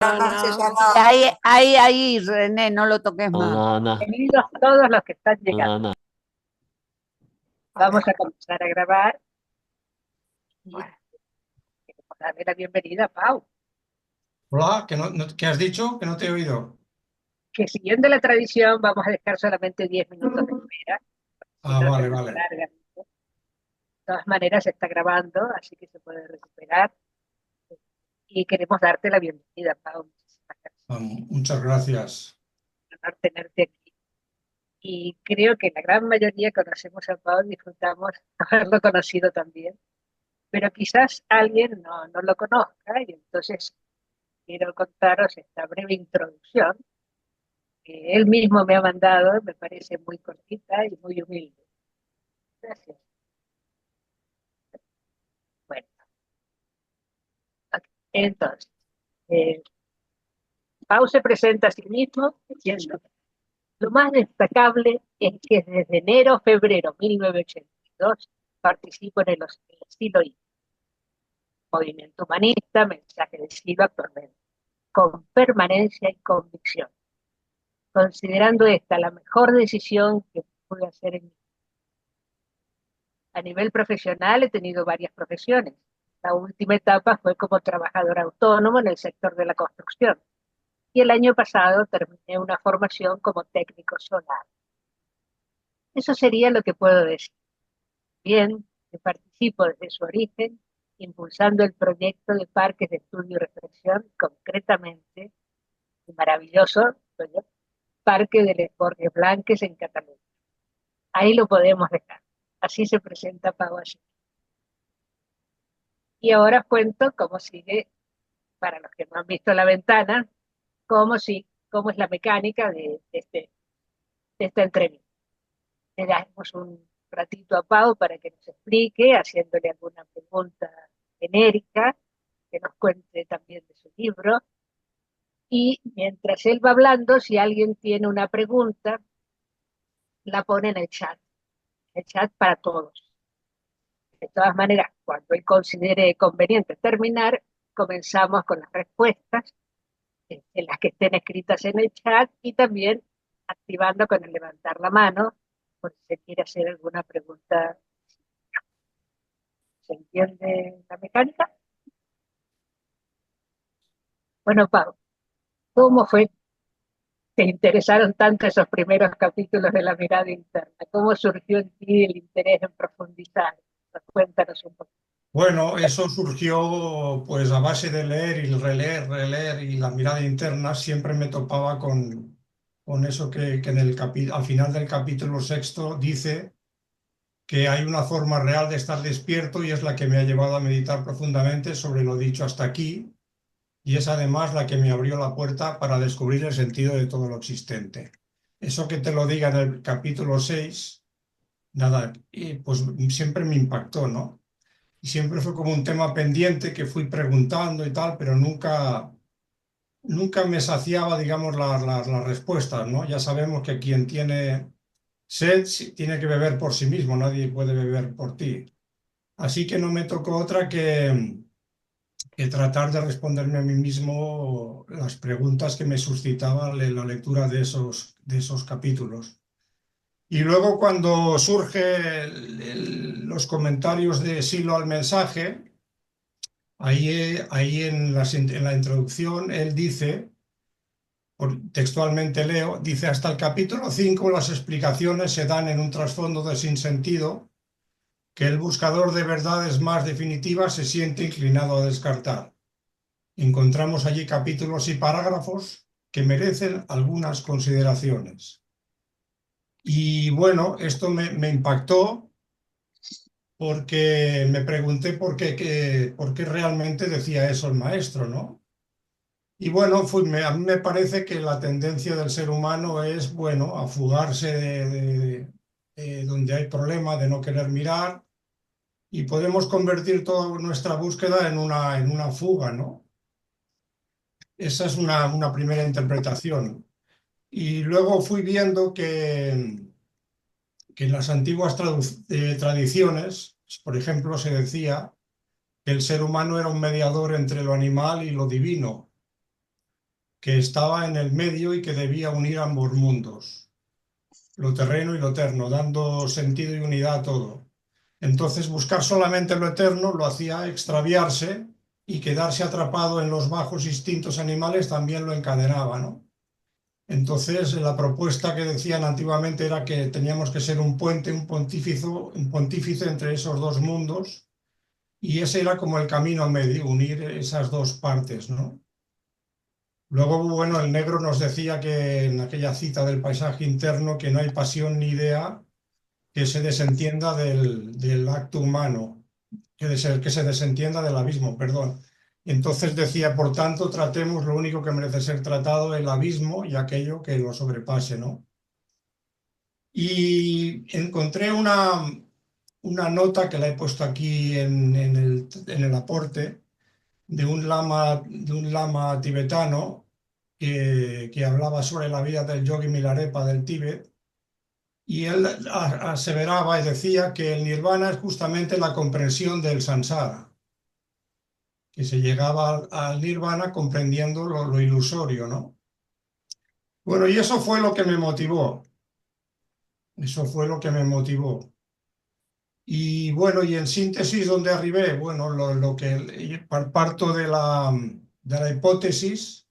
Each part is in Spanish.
Buenas noches, Ana. Ahí, René, no lo toques más. Ana, Ana, Bienvenidos todos los que están Ana, llegando. Ana. Vamos Vale. a comenzar a grabar y queremos darle la bienvenida a Pau, Hola, ¿qué has dicho? Que no te he oído. que siguiendo la tradición vamos a dejar solamente 10 minutos de espera, si Ah, no se vale, nos vale. alarga. De todas maneras se está grabando, así que se puede recuperar y queremos darte la bienvenida, Pau. Muchísimas gracias Muchas gracias. por tenerte aquí. Y creo que la gran mayoría conocemos a Pau y disfrutamos haberlo conocido también, pero quizás alguien no lo conozca y entonces quiero contaros esta breve introducción que él mismo me ha mandado, me parece muy cortita y muy humilde. Gracias. Bueno, ok. Entonces, eh, Pau se presenta a sí mismo diciendo, lo más destacable es que desde enero-febrero 1982 participo en el estilo I, movimiento humanista, mensaje de siglo actualmente, con permanencia y convicción, considerando esta la mejor decisión que pude hacer en mi vida. A nivel profesional he tenido varias profesiones. La última etapa fue como trabajador autónomo en el sector de la construcción y el año pasado terminé una formación como técnico solar. Eso sería lo que puedo decir. Bien, que participo desde su origen, impulsando el proyecto de parques de estudio y reflexión, concretamente el maravilloso Parque de Les Borges Blanques en Cataluña. Ahí lo podemos dejar. Así se presenta Pau allí. Y ahora cuento cómo sigue, para los que no han visto la ventana, cómo es la mecánica de esta entrevista. Le damos un ratito a Pau para que nos explique, haciéndole alguna pregunta genérica, que nos cuente también de su libro. Y mientras él va hablando, si alguien tiene una pregunta, la pone en el chat para todos. De todas maneras, cuando él considere conveniente terminar, comenzamos con las respuestas en las que estén escritas en el chat y también activando con el levantar la mano por si se quiere hacer alguna pregunta. ¿Se entiende la mecánica? Bueno, Pau, ¿cómo fue? ¿Te interesaron tanto esos primeros capítulos de La Mirada Interna? ¿Cómo surgió en ti el interés en profundizar? Cuéntanos un poco. Bueno, eso surgió pues a base de leer y releer, releer y la mirada interna. Siempre me topaba con eso que en al final del capítulo sexto dice que hay una forma real de estar despierto y es la que me ha llevado a meditar profundamente sobre lo dicho hasta aquí y es además la que me abrió la puerta para descubrir el sentido de todo lo existente. Eso que te lo diga en el capítulo 6, nada, y pues siempre me impactó, ¿no? Y siempre fue como un tema pendiente que fui preguntando y tal, pero nunca me saciaba, digamos, las respuestas, ¿no? Ya sabemos que quien tiene sed tiene que beber por sí mismo, nadie puede beber por ti. Así que no me tocó otra que tratar de responderme a mí mismo las preguntas que me suscitaba la lectura de esos capítulos. Y luego cuando surge los comentarios de Silo al mensaje, ahí en la introducción él dice, textualmente leo, dice, hasta el capítulo 5 las explicaciones se dan en un trasfondo de sinsentido que el buscador de verdades más definitivas se siente inclinado a descartar. Encontramos allí capítulos y parágrafos que merecen algunas consideraciones. Y bueno, esto me impactó porque me pregunté por qué realmente decía eso el maestro, ¿no? Y bueno, a mí me parece que la tendencia del ser humano es, bueno, a fugarse de donde hay problema, de no querer mirar, y podemos convertir toda nuestra búsqueda en una fuga, ¿no? Esa es una primera interpretación. Y luego fui viendo que en las antiguas tradiciones, por ejemplo, se decía que el ser humano era un mediador entre lo animal y lo divino. que estaba en el medio y que debía unir ambos mundos, lo terreno y lo eterno, dando sentido y unidad a todo. Entonces, buscar solamente lo eterno lo hacía extraviarse, y quedarse atrapado en los bajos instintos animales también lo encadenaba, ¿no? Entonces, la propuesta que decían antiguamente era que teníamos que ser un puente, un pontífice entre esos dos mundos, y ese era como el camino medio, unir esas dos partes, ¿no? Luego, bueno, el negro nos decía que en aquella cita del paisaje interno, que no hay pasión ni idea que se desentienda del acto humano, que se desentienda del abismo, perdón. Entonces decía, por tanto, tratemos lo único que merece ser tratado, el abismo y aquello que lo sobrepase, ¿no? Y encontré una nota que la he puesto aquí en el aporte, de un lama tibetano que hablaba sobre la vida del yogi Milarepa del Tíbet, y él aseveraba y decía que el nirvana es justamente la comprensión del samsara, que se llegaba al nirvana comprendiendo lo ilusorio, ¿no? Bueno, y eso fue lo que me motivó, eso fue lo que me motivó. Y bueno, y en síntesis, ¿dónde arribé? Bueno, lo que parto de la hipótesis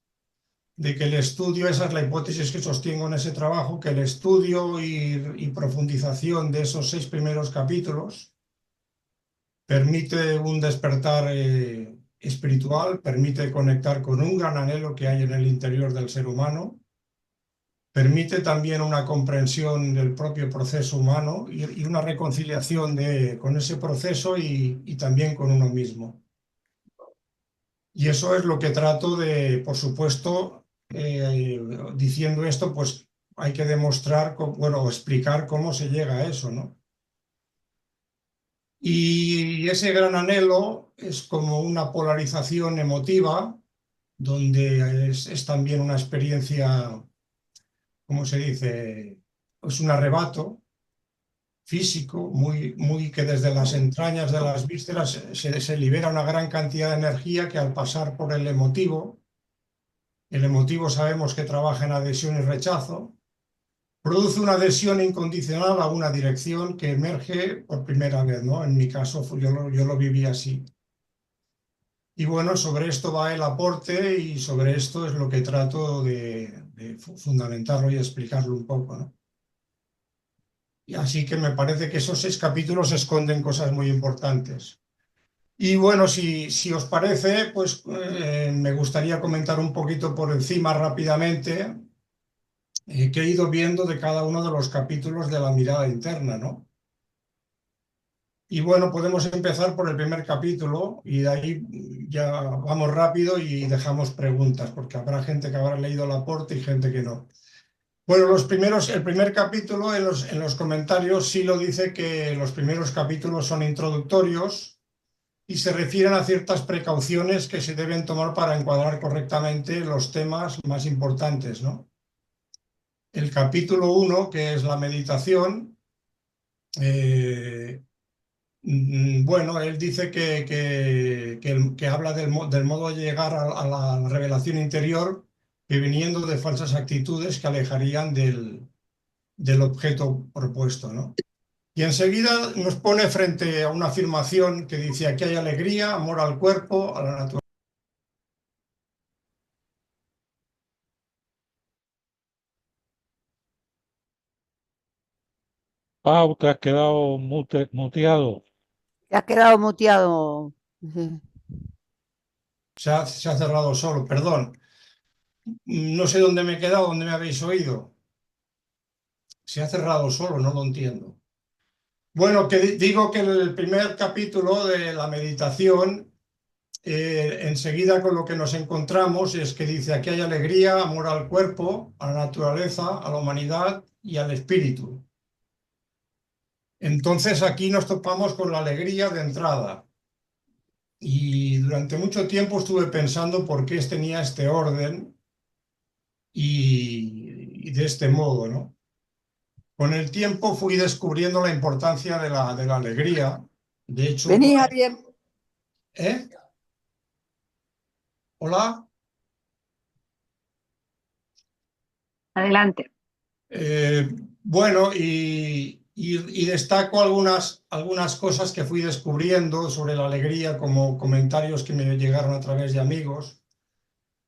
de que el estudio, esa es la hipótesis que sostengo en ese trabajo, que el estudio y profundización de esos 6 primeros capítulos permite un despertar espiritual, permite conectar con un gran anhelo que hay en el interior del ser humano, permite también una comprensión del propio proceso humano y una reconciliación con ese proceso y también con uno mismo. Y eso es lo que trato de, por supuesto, diciendo esto, pues hay que demostrar, bueno, o explicar cómo se llega a eso, ¿no? Y ese gran anhelo es como una polarización emotiva, donde es también una experiencia, ¿cómo se dice? Es un arrebato físico, muy que desde las entrañas de las vísceras se libera una gran cantidad de energía que, al pasar por el emotivo sabemos que trabaja en adhesión y rechazo, produce una adhesión incondicional a una dirección que emerge por primera vez, ¿no? En mi caso, yo lo viví así. Y bueno, sobre esto va el aporte, y sobre esto es lo que trato de fundamentarlo y explicarlo un poco, ¿no? Y así que me parece que esos 6 capítulos esconden cosas muy importantes. Y bueno, si os parece, pues me gustaría comentar un poquito por encima rápidamente qué he ido viendo de cada uno de los capítulos de la mirada interna, ¿no? Y bueno, podemos empezar por el primer capítulo, y de ahí ya vamos rápido y dejamos preguntas, porque habrá gente que habrá leído el aporte y gente que no. Bueno, el primer capítulo en los comentarios sí lo dice, que los primeros capítulos son introductorios y se refieren a ciertas precauciones que se deben tomar para encuadrar correctamente los temas más importantes, ¿no? El capítulo 1, que es la meditación, bueno, él dice que habla del modo de llegar a la revelación interior, que viniendo de falsas actitudes que alejarían del objeto propuesto, ¿no? Y enseguida nos pone frente a una afirmación que dice: aquí hay alegría, amor al cuerpo, a la naturaleza. Pau, te has quedado muteado. Te has quedado muteado. Sí. Se ha cerrado solo, perdón. No sé dónde me he quedado, dónde me habéis oído. Se ha cerrado solo, no lo entiendo. Bueno, que digo que el primer capítulo de la meditación, enseguida con lo que nos encontramos es que dice: aquí hay alegría, amor al cuerpo, a la naturaleza, a la humanidad y al espíritu. Entonces aquí nos topamos con la alegría de entrada. Y durante mucho tiempo estuve pensando por qué tenía este orden y de este modo, ¿no? Con el tiempo fui descubriendo la importancia de la alegría. De hecho, Vení, Javier. ¿eh? ¿Hola? Adelante. Bueno, y destaco algunas cosas que fui descubriendo sobre la alegría, como comentarios que me llegaron a través de amigos.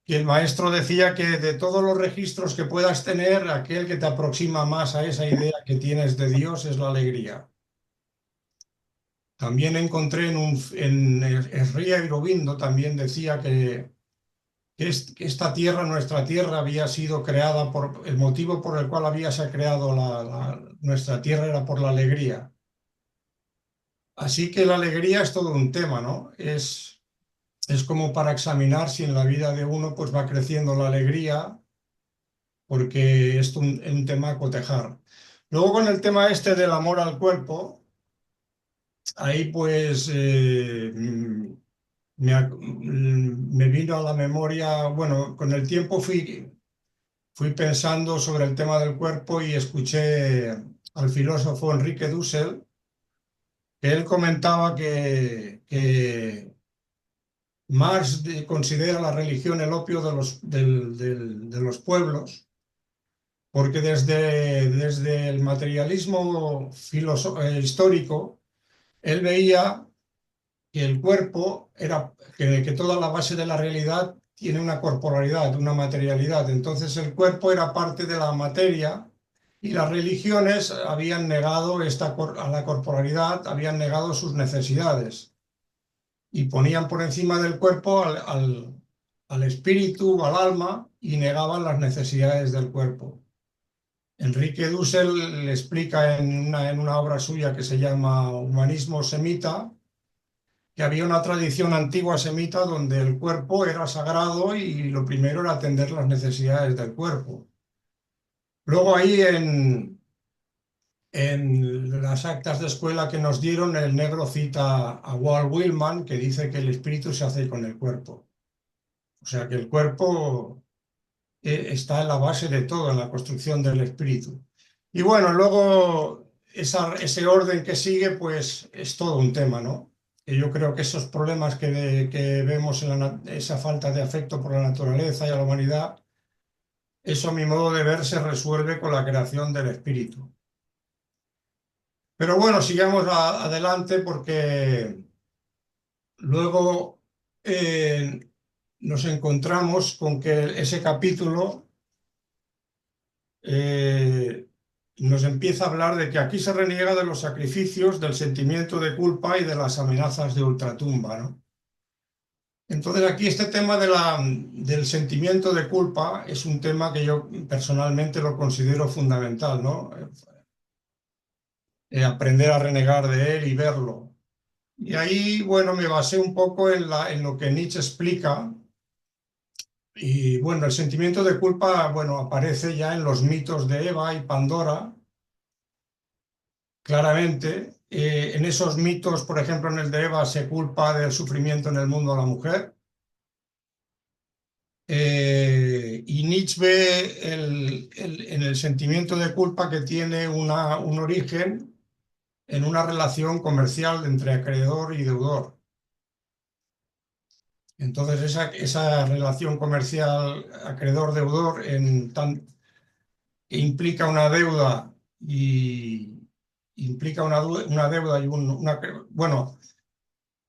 Y el maestro decía que de todos los registros que puedas tener, aquel que te aproxima más a esa idea que tienes de Dios es la alegría. También encontré en Sri Aurobindo, también decía que esta tierra, nuestra tierra, había sido creada por el motivo por el cual había se creado nuestra tierra era por la alegría. Así que la alegría es todo un tema, ¿no? Es como para examinar si en la vida de uno pues va creciendo la alegría, porque es un tema a cotejar. Luego con el tema este del amor al cuerpo, ahí pues me vino a la memoria, bueno, con el tiempo fui pensando sobre el tema del cuerpo y escuché al filósofo Enrique Dussel, que él comentaba que Marx considera la religión el opio de los pueblos, porque desde el materialismo histórico, él veía que el cuerpo que toda la base de la realidad tiene una corporalidad, una materialidad. Entonces el cuerpo era parte de la materia y las religiones habían negado a la corporalidad, habían negado sus necesidades y ponían por encima del cuerpo al espíritu, al alma, y negaban las necesidades del cuerpo. Enrique Dussel le explica en una obra suya que se llama Humanismo Semita, que había una tradición antigua semita donde el cuerpo era sagrado y lo primero era atender las necesidades del cuerpo. Luego ahí en las actas de escuela que nos dieron, el negro cita a Walt Whitman, que dice que el espíritu se hace con el cuerpo. O sea que el cuerpo está en la base de todo, en la construcción del espíritu. Y bueno, luego ese orden que sigue, pues es todo un tema, ¿no? Que yo creo que esos problemas que vemos en esa falta de afecto por la naturaleza y a la humanidad, eso a mi modo de ver se resuelve con la creación del espíritu. Pero bueno, sigamos adelante porque luego nos encontramos con que ese capítulo nos empieza a hablar de que aquí se reniega de los sacrificios, del sentimiento de culpa y de las amenazas de ultratumba, ¿no? Entonces aquí este tema del sentimiento de culpa es un tema que yo personalmente lo considero fundamental, ¿no? Aprender a renegar de él y verlo. Y ahí, bueno, me basé un poco en lo que Nietzsche explica. Y bueno, el sentimiento de culpa, bueno, aparece ya en los mitos de Eva y Pandora, claramente. En esos mitos, por ejemplo, en el de Eva se culpa del sufrimiento en el mundo a la mujer. Y Nietzsche ve en el sentimiento de culpa que tiene un origen en una relación comercial entre acreedor y deudor. Entonces esa relación comercial acreedor-deudor implica una deuda y bueno,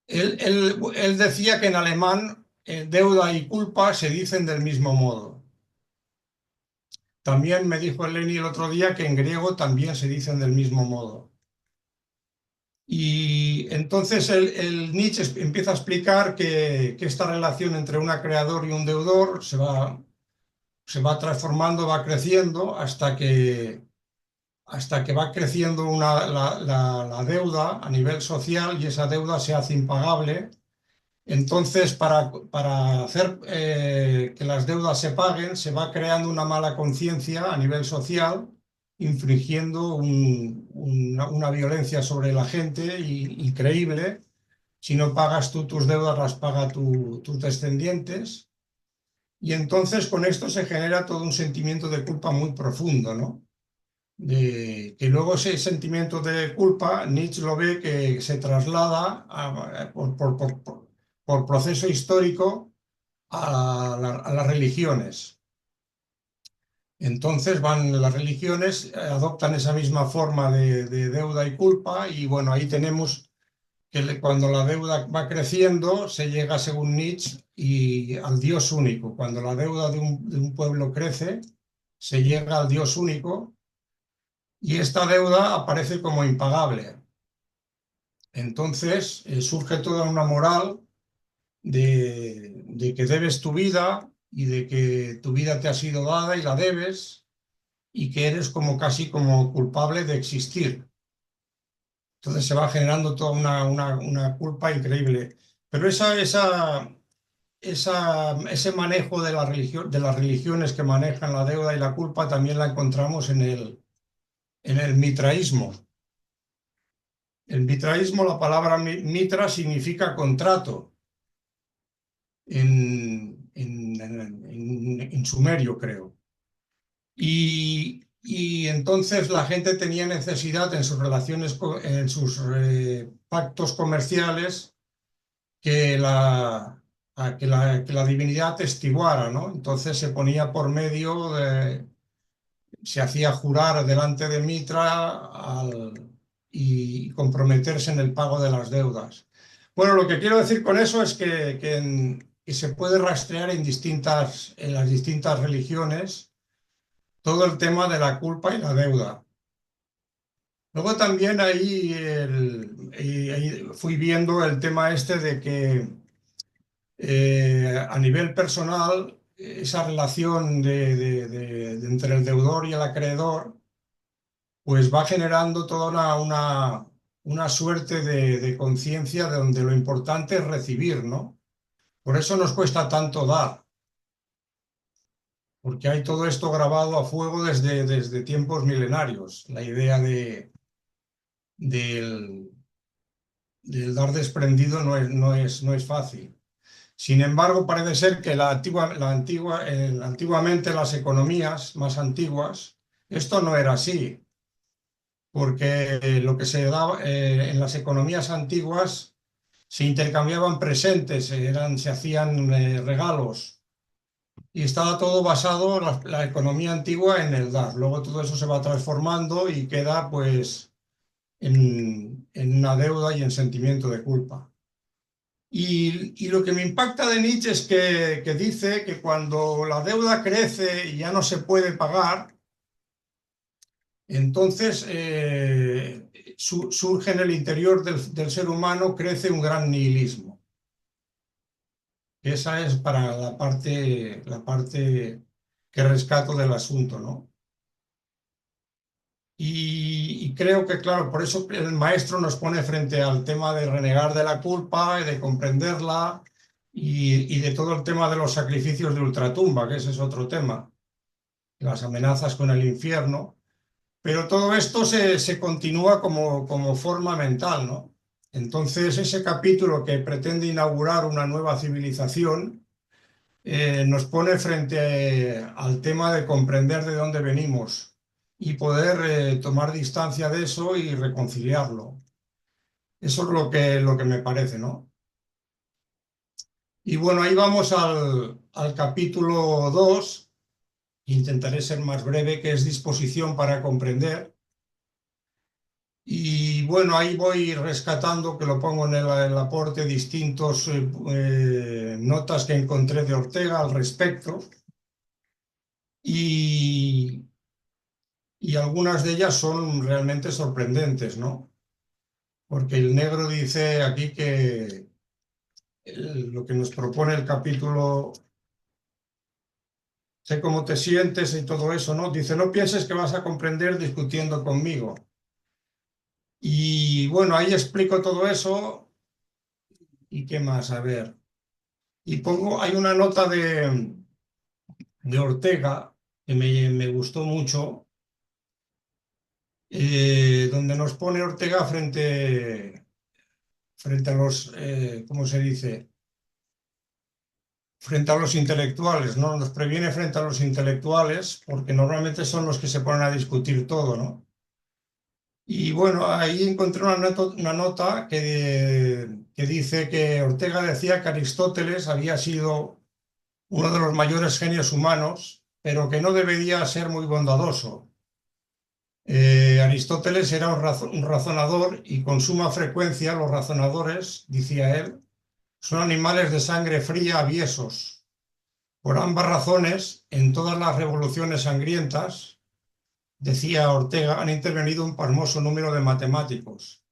él decía que en alemán deuda y culpa se dicen del mismo modo. También me dijo Eleni el otro día que en griego también se dicen del mismo modo. Y entonces el Nietzsche empieza a explicar que esta relación entre un acreedor y un deudor se va transformando, va creciendo hasta que va creciendo la deuda a nivel social y esa deuda se hace impagable. Entonces, para hacer que las deudas se paguen, se va creando una mala conciencia a nivel social, infringiendo una violencia sobre la gente increíble. Si no pagas tú tus deudas, las paga tus descendientes. Y entonces con esto se genera todo un sentimiento de culpa muy profundo, ¿no? Que luego ese sentimiento de culpa, Nietzsche lo ve que se traslada por proceso histórico a las religiones. Entonces las religiones adoptan esa misma forma de deuda y culpa, y bueno, ahí tenemos que cuando la deuda va creciendo se llega, según Nietzsche, al Dios único. Cuando la deuda de un pueblo crece, se llega al Dios único, y esta deuda aparece como impagable. Entonces surge toda una moral de que debes tu vida y de que tu vida te ha sido dada y la debes, y que eres como casi como culpable de existir. Entonces se va generando toda una culpa increíble. Pero ese manejo de de las religiones que manejan la deuda y la culpa también la encontramos en el mitraísmo. El mitraísmo, la palabra mitra significa contrato en sumerio, creo. Y entonces la gente tenía necesidad en sus relaciones, en sus pactos comerciales, que que la divinidad testiguara, ¿no? Entonces se ponía por medio se hacía jurar delante de Mitra y comprometerse en el pago de las deudas. Bueno, lo que quiero decir con eso es que se puede rastrear en las distintas religiones todo el tema de la culpa y la deuda. Luego también ahí fui viendo el tema este de que a nivel personal, esa relación entre el deudor y el acreedor, pues va generando toda una suerte de conciencia de donde lo importante es recibir, ¿no? Por eso nos cuesta tanto dar, porque hay todo esto grabado a fuego desde tiempos milenarios, la idea del, del dar desprendido no es fácil. Sin embargo, parece ser que antiguamente las economías más antiguas, esto no era así, porque lo que se daba en las economías antiguas se intercambiaban presentes, se hacían regalos, y estaba todo basado, la economía antigua, en el dar. Luego todo eso se va transformando y queda pues en una deuda y en sentimiento de culpa. Y lo que me impacta de Nietzsche es que dice que cuando la deuda crece y ya no se puede pagar, entonces surge en el interior del ser humano, crece un gran nihilismo. Esa es para la parte que rescato del asunto, ¿no? Y creo que, claro, por eso el maestro nos pone frente al tema de renegar de la culpa y de comprenderla, y de todo el tema de los sacrificios de ultratumba, que ese es otro tema, las amenazas con el infierno. Pero todo esto se continúa como forma mental, ¿no? Entonces, ese capítulo que pretende inaugurar una nueva civilización nos pone frente al tema de comprender de dónde venimos y poder tomar distancia de eso y reconciliarlo. Eso es lo que me parece, ¿no? Y bueno, ahí vamos al capítulo 2. Intentaré ser más breve, que es disposición para comprender. Y bueno, ahí voy rescatando, que lo pongo en el aporte, distintos notas que encontré de Ortega al respecto. Y algunas de ellas son realmente sorprendentes, ¿no? Porque el negro dice aquí que lo que nos propone el capítulo, sé cómo te sientes y todo eso, ¿no? Dice, no pienses que vas a comprender discutiendo conmigo. Y bueno, ahí explico todo eso. ¿Y qué más? A ver. Y hay una nota de Ortega que me gustó mucho, donde nos pone Ortega frente a los, ¿cómo se dice? Frente a los intelectuales, ¿no? Nos previene frente a los intelectuales, porque normalmente son los que se ponen a discutir todo, ¿no? Y bueno, ahí encontré una nota que dice que Ortega decía que Aristóteles había sido uno de los mayores genios humanos pero que no debería ser muy bondadoso. Aristóteles era un razonador y con suma frecuencia los razonadores, decía él, son animales de sangre fría aviesos. Por ambas razones, en todas las revoluciones sangrientas, decía Ortega, han intervenido un pasmoso número de matemáticos.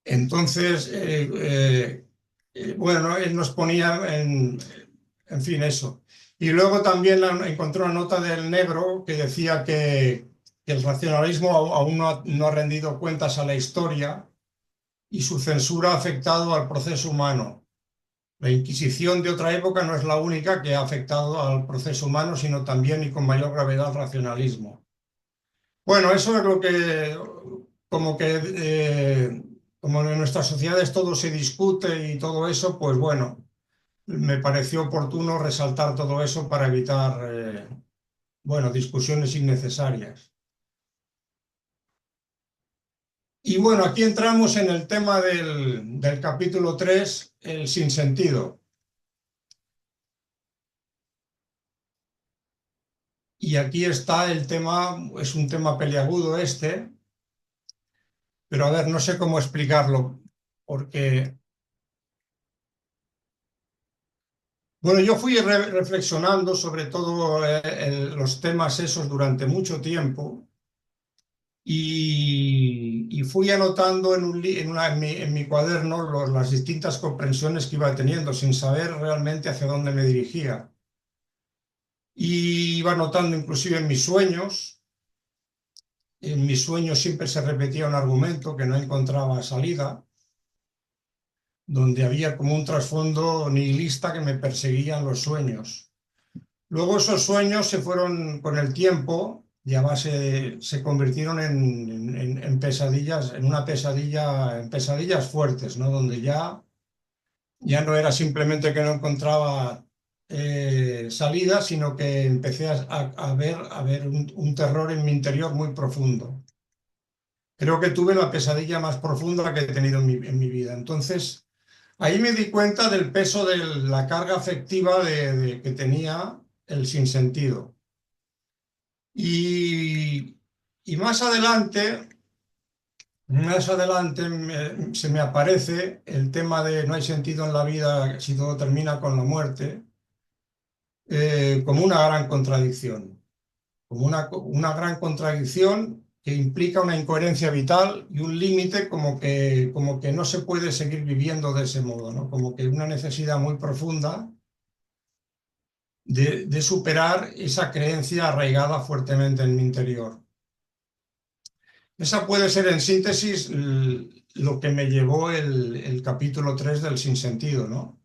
Entonces, bueno, él nos ponía en fin, eso. Y luego también encontré una nota del Negro que decía que el racionalismo aún no ha rendido cuentas a la historia y su censura ha afectado al proceso humano. La Inquisición de otra época no es la única que ha afectado al proceso humano, sino también y con mayor gravedad al racionalismo. Bueno, eso es lo que, como que, como en nuestras sociedades todo se discute y todo eso, pues bueno, me pareció oportuno resaltar todo eso para evitar, bueno, discusiones innecesarias. Y bueno, aquí entramos en el tema del capítulo 3, el sinsentido. Y aquí está el tema, es un tema peliagudo este, pero a ver, no sé cómo explicarlo, porque, bueno, yo fui reflexionando sobre todo los temas esos durante mucho tiempo y fui anotando en mi cuaderno las distintas comprensiones que iba teniendo sin saber realmente hacia dónde me dirigía. Y iba anotando inclusive en mis sueños. En mis sueños siempre se repetía un argumento que no encontraba salida, donde había como un trasfondo nihilista que me perseguía en los sueños. Luego esos sueños se fueron con el tiempo y a base se convirtieron en pesadillas, en pesadillas fuertes, ¿no? Donde ya no era simplemente que no encontraba salida, sino que empecé a ver un terror en mi interior muy profundo. Creo que tuve la pesadilla más profunda que he tenido en mi vida. Entonces, ahí me di cuenta del peso de la carga afectiva que tenía el sinsentido. Y, y más adelante se me aparece el tema de no hay sentido en la vida si todo termina con la muerte, como una gran contradicción, como una gran contradicción que implica una incoherencia vital y un límite como que no se puede seguir viviendo de ese modo, ¿no? Como que una necesidad muy profunda de superar esa creencia arraigada fuertemente en mi interior. Esa puede ser en síntesis lo que me llevó el capítulo 3 del sinsentido, ¿no?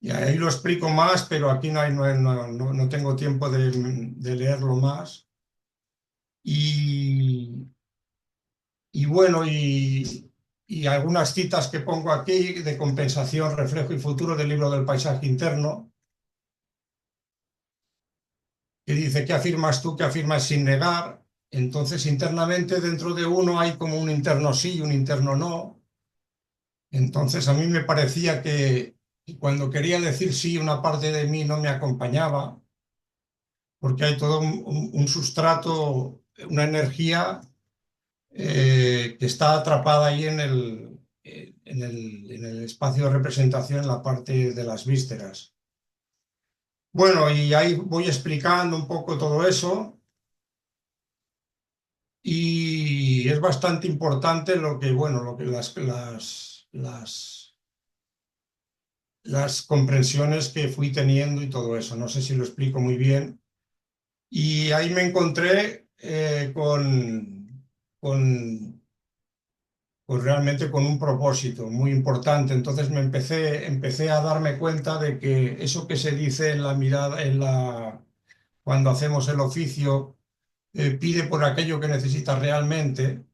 Y ahí lo explico más, pero aquí no tengo tiempo de leerlo más. Y bueno, y algunas citas que pongo aquí de compensación, reflejo y futuro del libro del paisaje interno, que dice, ¿qué afirmas tú? ¿Qué afirmas sin negar? Entonces, internamente dentro de uno hay como un interno sí y un interno no. Entonces, a mí me parecía que cuando quería decir sí, una parte de mí no me acompañaba, porque hay todo un sustrato, una energía que está atrapada ahí en el espacio de representación, en la parte de las vísceras. Bueno, y ahí voy explicando un poco todo eso. Y es bastante importante bueno, lo que las comprensiones que fui teniendo y todo eso. No sé si lo explico muy bien. Y ahí me encontré pues realmente con un propósito muy importante. Entonces empecé a darme cuenta de que eso que se dice en la mirada, cuando hacemos el oficio, pide por aquello que necesita realmente.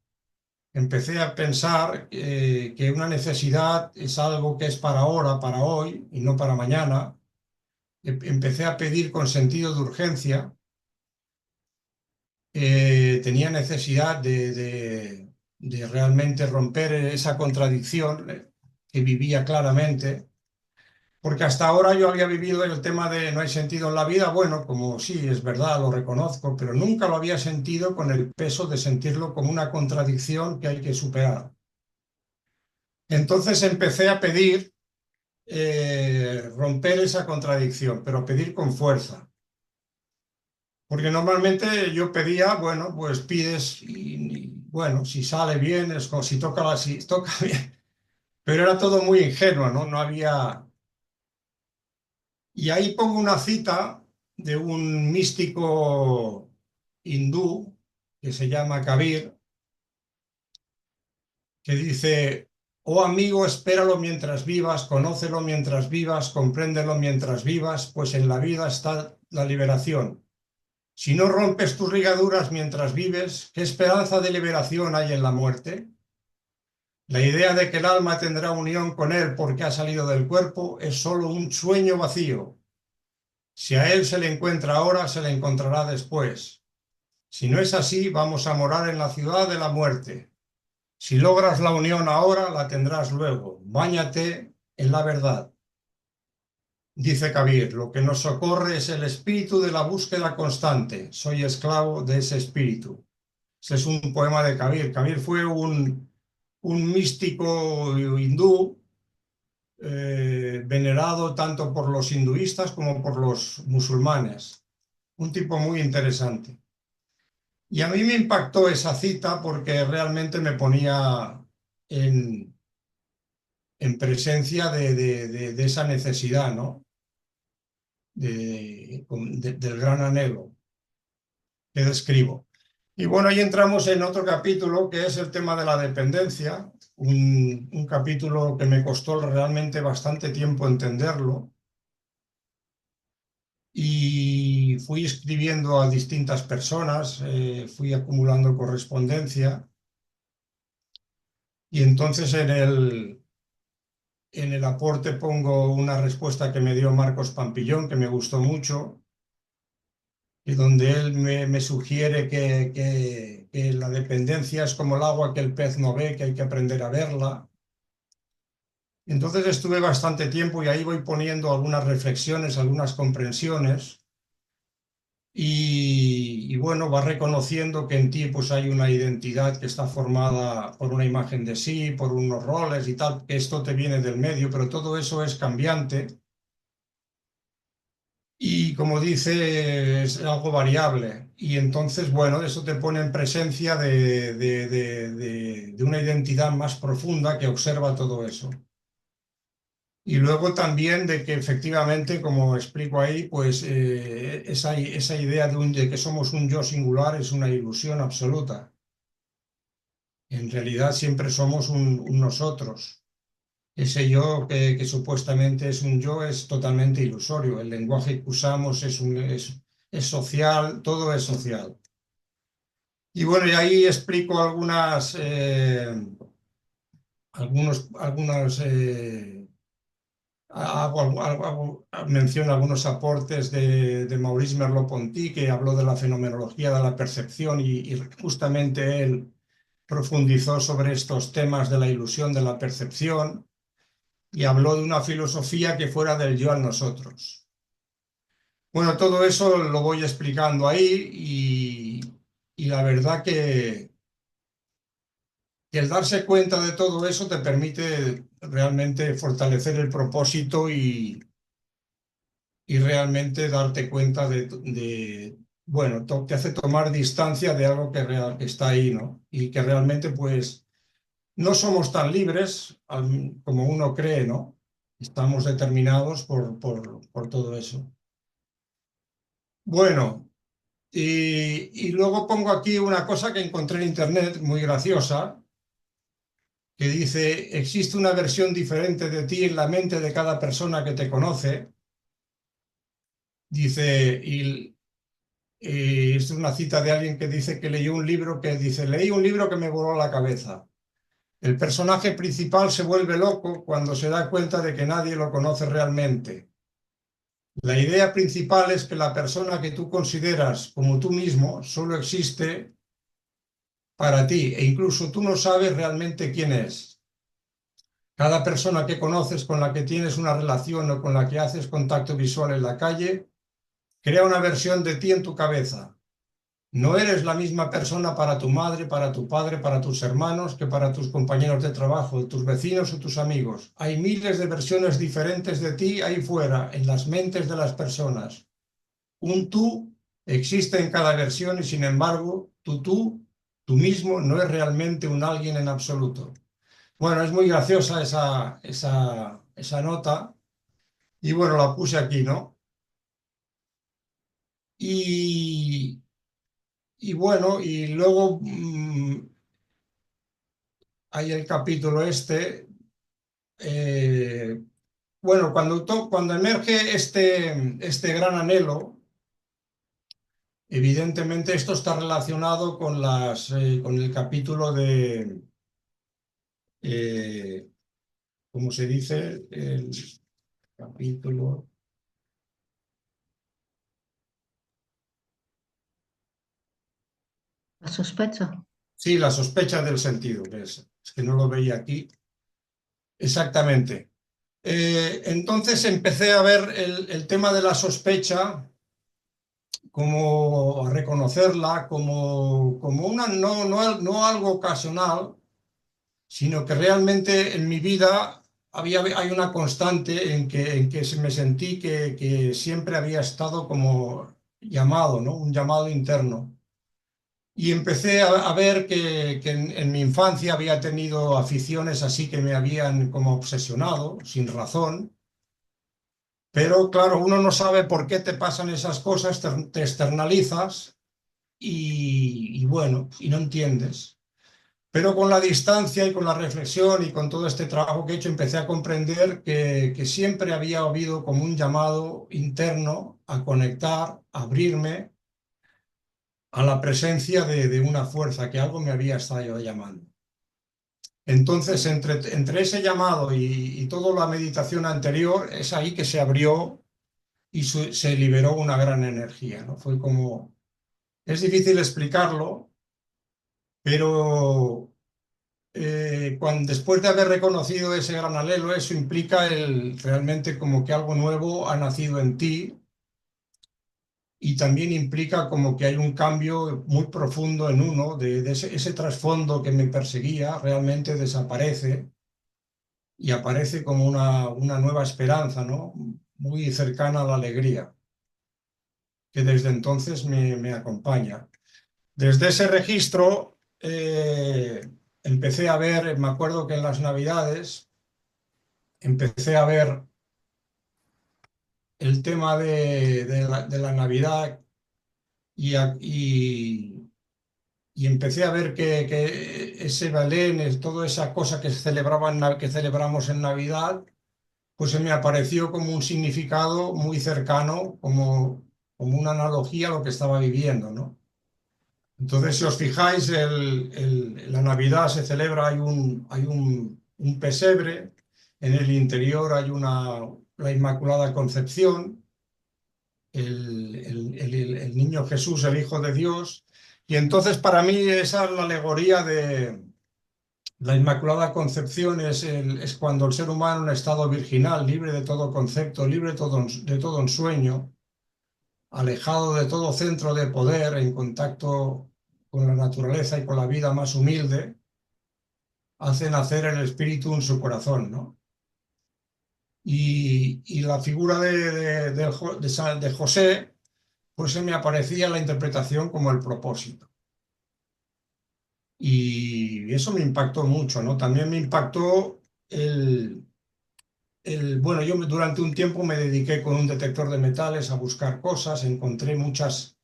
Empecé a pensar que una necesidad es algo que es para ahora, para hoy y no para mañana. Empecé a pedir con sentido de urgencia. Tenía necesidad de realmente romper esa contradicción que vivía claramente. Porque hasta ahora yo había vivido el tema de no hay sentido en la vida, bueno, como sí, es verdad, lo reconozco, pero nunca lo había sentido con el peso de sentirlo como una contradicción que hay que superar. Entonces empecé a pedir romper esa contradicción, pero pedir con fuerza. Porque normalmente yo pedía, bueno, pues pides bueno, si sale bien, es como si toca, si toca bien. Pero era todo muy ingenuo, ¿no? No había... Y ahí pongo una cita de un místico hindú que se llama Kabir, que dice: oh amigo, espéralo mientras vivas, conócelo mientras vivas, compréndelo mientras vivas, pues en la vida está la liberación. Si no rompes tus ligaduras mientras vives, ¿qué esperanza de liberación hay en la muerte? La idea de que el alma tendrá unión con él porque ha salido del cuerpo es solo un sueño vacío. Si a él se le encuentra ahora, se le encontrará después. Si no es así, vamos a morar en la ciudad de la muerte. Si logras la unión ahora, la tendrás luego. Báñate en la verdad. Dice Kabir: lo que nos socorre es el espíritu de la búsqueda constante. Soy esclavo de ese espíritu. Ese es un poema de Kabir. Kabir fue un místico hindú venerado tanto por los hinduistas como por los musulmanes. Un tipo muy interesante. Y a mí me impactó esa cita porque realmente me ponía en presencia de esa necesidad, ¿no? Del gran anhelo que describo. Y bueno, ahí entramos en otro capítulo que es el tema de la dependencia, un capítulo que me costó realmente bastante tiempo entenderlo. Y fui escribiendo a distintas personas, fui acumulando correspondencia. Y entonces en el aporte pongo una respuesta que me dio Marcos Pampillón, que me gustó mucho, y donde él me sugiere que la dependencia es como el agua que el pez no ve, que hay que aprender a verla. Entonces estuve bastante tiempo y ahí voy poniendo algunas reflexiones, algunas comprensiones. Y bueno, vas reconociendo que en ti pues hay una identidad que está formada por una imagen de sí, por unos roles y tal, que esto te viene del medio, pero todo eso es cambiante y, como dice, es algo variable. Y entonces, bueno, eso te pone en presencia de una identidad más profunda que observa todo eso. Y luego también de que efectivamente, como explico ahí, pues esa idea de que somos un yo singular es una ilusión absoluta. En realidad siempre somos un nosotros. Ese yo que supuestamente es un yo es totalmente ilusorio. El lenguaje que usamos es social, todo es social. Y bueno, y ahí explico algunas menciono algunos aportes de Maurice Merleau-Ponty, que habló de la fenomenología de la percepción y justamente él profundizó sobre estos temas de la ilusión de la percepción y habló de una filosofía que fuera del yo al nosotros. Bueno, todo eso lo voy explicando ahí y la verdad que el darse cuenta de todo eso te permite realmente fortalecer el propósito y realmente darte cuenta bueno, te hace tomar distancia de algo que está ahí, ¿no? Y que realmente, pues, no somos tan libres como uno cree, ¿no? Estamos determinados por todo eso. Bueno, y luego pongo aquí una cosa que encontré en internet muy graciosa, que dice: existe una versión diferente de ti en la mente de cada persona que te conoce. Dice, esto es una cita de alguien que dice que leyó un libro que dice: leí un libro que me voló la cabeza. El personaje principal se vuelve loco cuando se da cuenta de que nadie lo conoce realmente. La idea principal es que la persona que tú consideras como tú mismo solo existe para ti e incluso tú no sabes realmente quién es. Cada persona que conoces, con la que tienes una relación o con la que haces contacto visual en la calle, crea una versión de ti en tu cabeza. No eres la misma persona para tu madre, para tu padre, para tus hermanos, que para tus compañeros de trabajo, tus vecinos o tus amigos. Hay miles de versiones diferentes de ti ahí fuera, en las mentes de las personas. Un tú existe en cada versión y sin embargo, tú mismo, no es realmente un alguien en absoluto. Bueno, es muy graciosa esa nota y bueno, la puse aquí, ¿no? Y, y bueno, y luego hay el capítulo este. Bueno, cuando emerge este gran anhelo, evidentemente esto está relacionado con el capítulo de, eh, ¿cómo se dice? El capítulo. La sospecha. Sí, la sospecha del sentido, es que no lo veía aquí. Exactamente. Entonces empecé a ver el tema de la sospecha, como a reconocerla como una, no algo ocasional, sino que realmente en mi vida hay una constante en que me sentí que siempre había estado como llamado, ¿no? Un llamado interno. Y empecé a ver que en mi infancia había tenido aficiones así que me habían como obsesionado, sin razón. Pero claro, uno no sabe por qué te pasan esas cosas, te externalizas y bueno, y no entiendes. Pero con la distancia y con la reflexión y con todo este trabajo que he hecho, empecé a comprender que siempre había habido como un llamado interno a conectar, a abrirme a la presencia de una fuerza, que algo me había estado llamando. Entonces, entre ese llamado y toda la meditación anterior, es ahí que se abrió y se liberó una gran energía, ¿no? Fue como... Es difícil explicarlo, pero después de haber reconocido ese gran anhelo, eso implica realmente como que algo nuevo ha nacido en ti y también implica como que hay un cambio muy profundo en uno, de ese trasfondo que me perseguía, realmente desaparece y aparece como una nueva esperanza, ¿no? Muy cercana a la alegría, que desde entonces me acompaña. Desde ese registro empecé a ver, me acuerdo que en las Navidades empecé a ver el tema de la Navidad y empecé a ver que ese Belén, toda esa cosa que que celebramos en Navidad, pues se me apareció como un significado muy cercano, como una analogía a lo que estaba viviendo, ¿no? Entonces, si os fijáis, la Navidad se celebra, hay un pesebre, en el interior hay la Inmaculada Concepción, el niño Jesús, el Hijo de Dios, y entonces para mí esa es la alegoría de la Inmaculada Concepción, es cuando el ser humano en estado virginal, libre de todo concepto, libre de todo ensueño, alejado de todo centro de poder, en contacto con la naturaleza y con la vida más humilde, hace nacer el espíritu en su corazón, ¿no? Y la figura de José, pues se me aparecía la interpretación como el propósito. Y eso me impactó mucho, ¿no? También me impactó bueno, yo durante un tiempo me dediqué con un detector de metales a buscar cosas, encontré muchos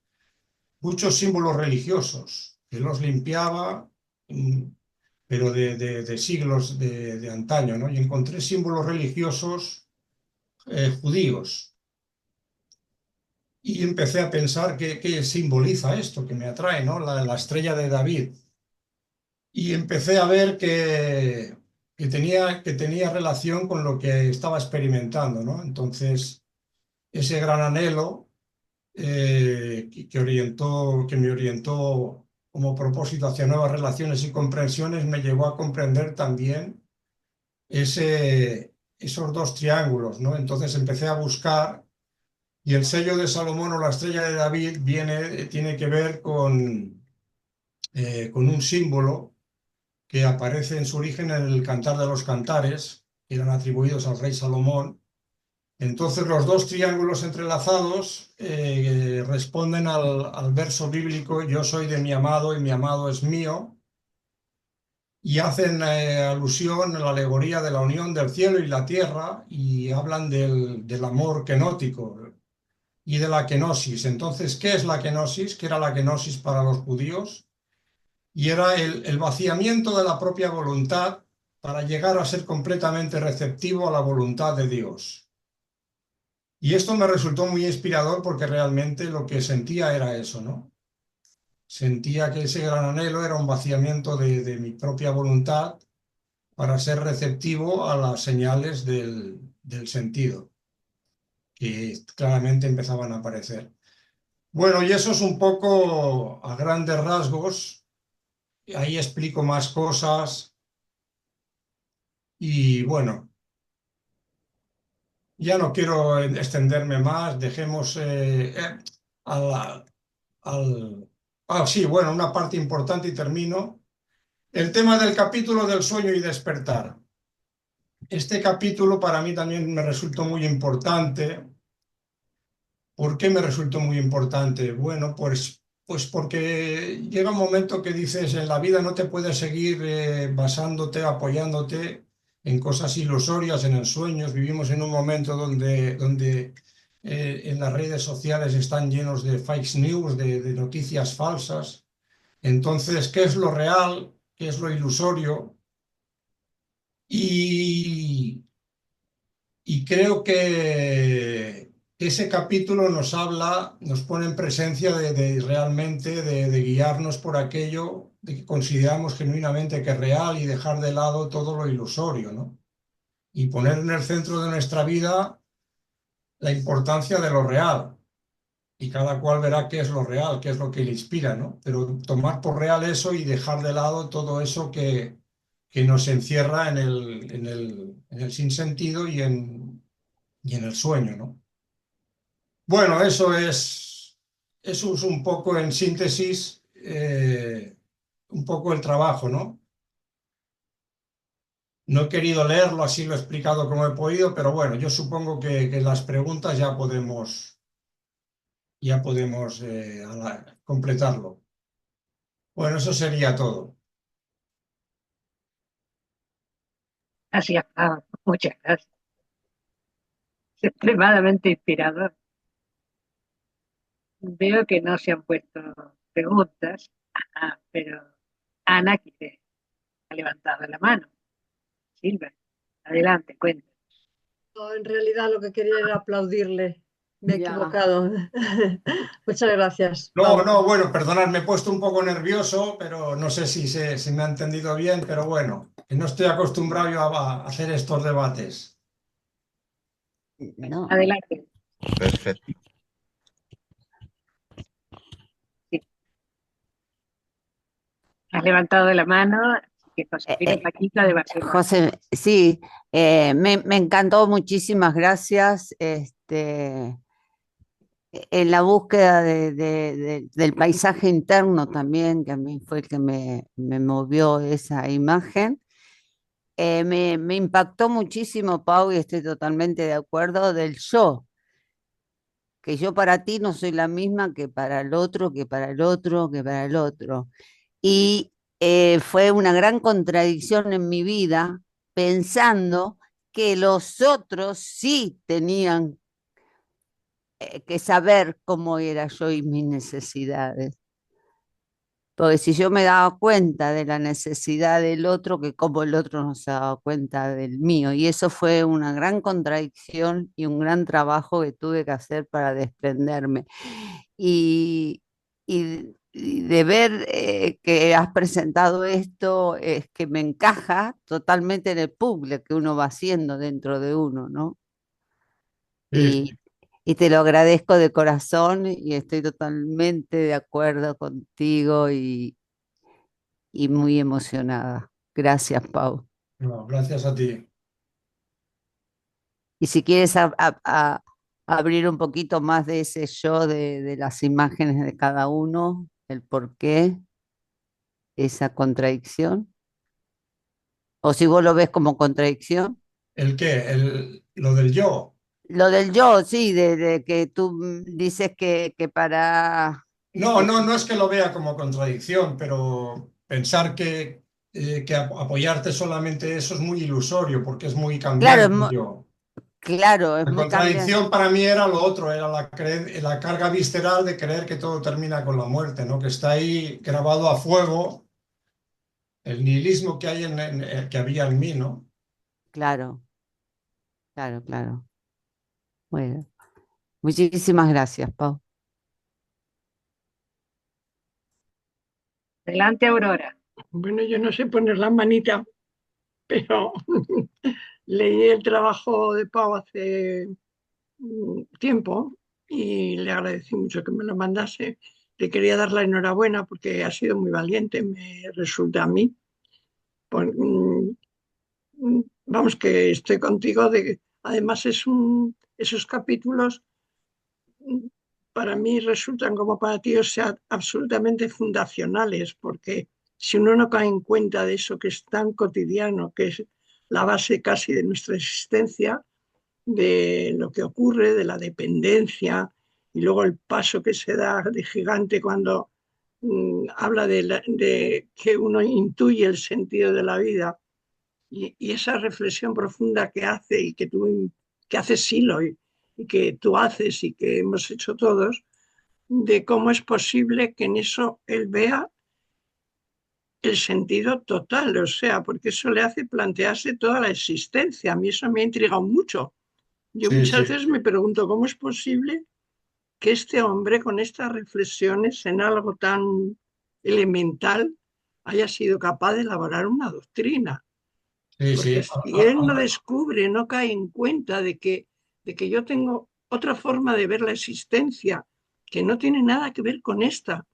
símbolos religiosos, que los limpiaba, pero de siglos de antaño, ¿no? Y encontré símbolos religiosos judíos. Y empecé a pensar qué simboliza esto que me atrae, ¿no? La estrella de David. Y empecé a ver que tenía relación con lo que estaba experimentando, ¿no? Entonces, ese gran anhelo que me orientó como propósito hacia nuevas relaciones y comprensiones, me llevó a comprender también esos dos triángulos, ¿no? Entonces empecé a buscar y el sello de Salomón o la estrella de David tiene que ver con un símbolo que aparece en su origen en el Cantar de los Cantares, que eran atribuidos al rey Salomón. Entonces los dos triángulos entrelazados responden al verso bíblico, yo soy de mi amado y mi amado es mío, y hacen alusión a la alegoría de la unión del cielo y la tierra y hablan del amor kenótico y de la kenosis. Entonces, ¿qué es la kenosis? ¿Qué era la kenosis para los judíos? Y era el vaciamiento de la propia voluntad para llegar a ser completamente receptivo a la voluntad de Dios. Y esto me resultó muy inspirador porque realmente lo que sentía era eso, ¿no? Sentía que ese gran anhelo era un vaciamiento de mi propia voluntad para ser receptivo a las señales del sentido, que claramente empezaban a aparecer. Bueno, y eso es un poco a grandes rasgos. Ahí explico más cosas y bueno, ya no quiero extenderme más, dejemos al, al... Ah, sí, bueno, una parte importante y termino. El tema del capítulo del sueño y despertar. Este capítulo para mí también me resultó muy importante. ¿Por qué me resultó muy importante? Bueno, pues porque llega un momento que dices, en la vida no te puedes seguir basándote, apoyándote en cosas ilusorias, en sueños. Vivimos en un momento donde en las redes sociales están llenos de fake news, de noticias falsas. Entonces, ¿qué es lo real? ¿Qué es lo ilusorio? Y, y creo que ese capítulo nos habla, nos pone en presencia de realmente de guiarnos por aquello de que consideramos genuinamente que es real y dejar de lado todo lo ilusorio, ¿no? Y poner en el centro de nuestra vida la importancia de lo real. Y cada cual verá qué es lo real, qué es lo que le inspira, ¿no? Pero tomar por real eso y dejar de lado todo eso que nos encierra en el sinsentido y en el sueño, ¿no? Bueno, eso es un poco en síntesis, un poco el trabajo, ¿no? No he querido leerlo, así lo he explicado como he podido, pero bueno, yo supongo que las preguntas ya podemos completarlo. Bueno, eso sería todo. Gracias, Pau. Muchas gracias. Es extremadamente inspirador. Veo que no se han puesto preguntas, pero Ana que ha levantado la mano. Silvia, adelante, cuenta. No, en realidad lo que quería era aplaudirle. Me he Ya. equivocado. Muchas gracias, No, Pau. no, bueno, perdonad, me he puesto un poco nervioso, pero no sé si me ha entendido bien, pero bueno, que no estoy acostumbrado yo a hacer estos debates. No. Adelante. Perfecto. Sí. Has levantado la mano, así que Josefina Paquita de Barcelona. José, sí, me encantó, muchísimas gracias. En la búsqueda del paisaje interno también, que a mí fue el que me movió esa imagen. Me impactó muchísimo, Pau, y estoy totalmente de acuerdo, del yo, que yo para ti no soy la misma que para el otro, que para el otro, que para el otro. Y fue una gran contradicción en mi vida pensando que los otros sí tenían que saber cómo era yo y mis necesidades. Porque si yo me daba cuenta de la necesidad del otro, que como el otro no se daba cuenta del mío. Y eso fue una gran contradicción y un gran trabajo que tuve que hacer para desprenderme. Y de ver que has presentado esto, es que me encaja totalmente en el puzzle que uno va haciendo dentro de uno, ¿no? Sí, Y te lo agradezco de corazón y estoy totalmente de acuerdo contigo y muy emocionada. Gracias, Pau. no, gracias a ti. Y si quieres abrir un poquito más de ese yo, de las imágenes de cada uno, el por qué, esa contradicción. O si vos lo ves como contradicción. ¿El qué? Lo del yo. Lo del yo, sí, de que tú dices que para... No, que- no, no es que lo vea como contradicción, pero pensar que apoyarte solamente eso es muy ilusorio porque es muy claro, cambiante yo. claro, es La muy cambiante. contradicción para mí era lo otro, era la carga visceral de creer que todo termina con la muerte, ¿no? Que está ahí grabado a fuego el nihilismo que hay que había en mí, ¿no? Claro, claro, claro. Bueno, muchísimas gracias, Pau. Adelante, Aurora. Bueno, yo no sé poner la manita, pero leí el trabajo de Pau hace tiempo y le agradecí mucho que me lo mandase. Le quería dar la enhorabuena porque ha sido muy valiente, me resulta a mí. Vamos, que estoy contigo de, además esos capítulos para mí resultan como para ti, o sea, absolutamente fundacionales, porque si uno no cae en cuenta de eso que es tan cotidiano, que es la base casi de nuestra existencia, de lo que ocurre, de la dependencia, y luego el paso que se da de gigante cuando habla de que uno intuye el sentido de la vida y esa reflexión profunda que hace y que hace Silo y que tú haces y que hemos hecho todos, de cómo es posible que en eso él vea el sentido total, o sea, porque eso le hace plantearse toda la existencia. A mí eso me ha intrigado mucho. Yo Sí, muchas sí, veces me pregunto cómo es posible que este hombre con estas reflexiones en algo tan elemental haya sido capaz de elaborar una doctrina. sí, Porque sí. si él no descubre, no cae en cuenta de que yo tengo otra forma de ver la existencia que no tiene nada que ver con esta,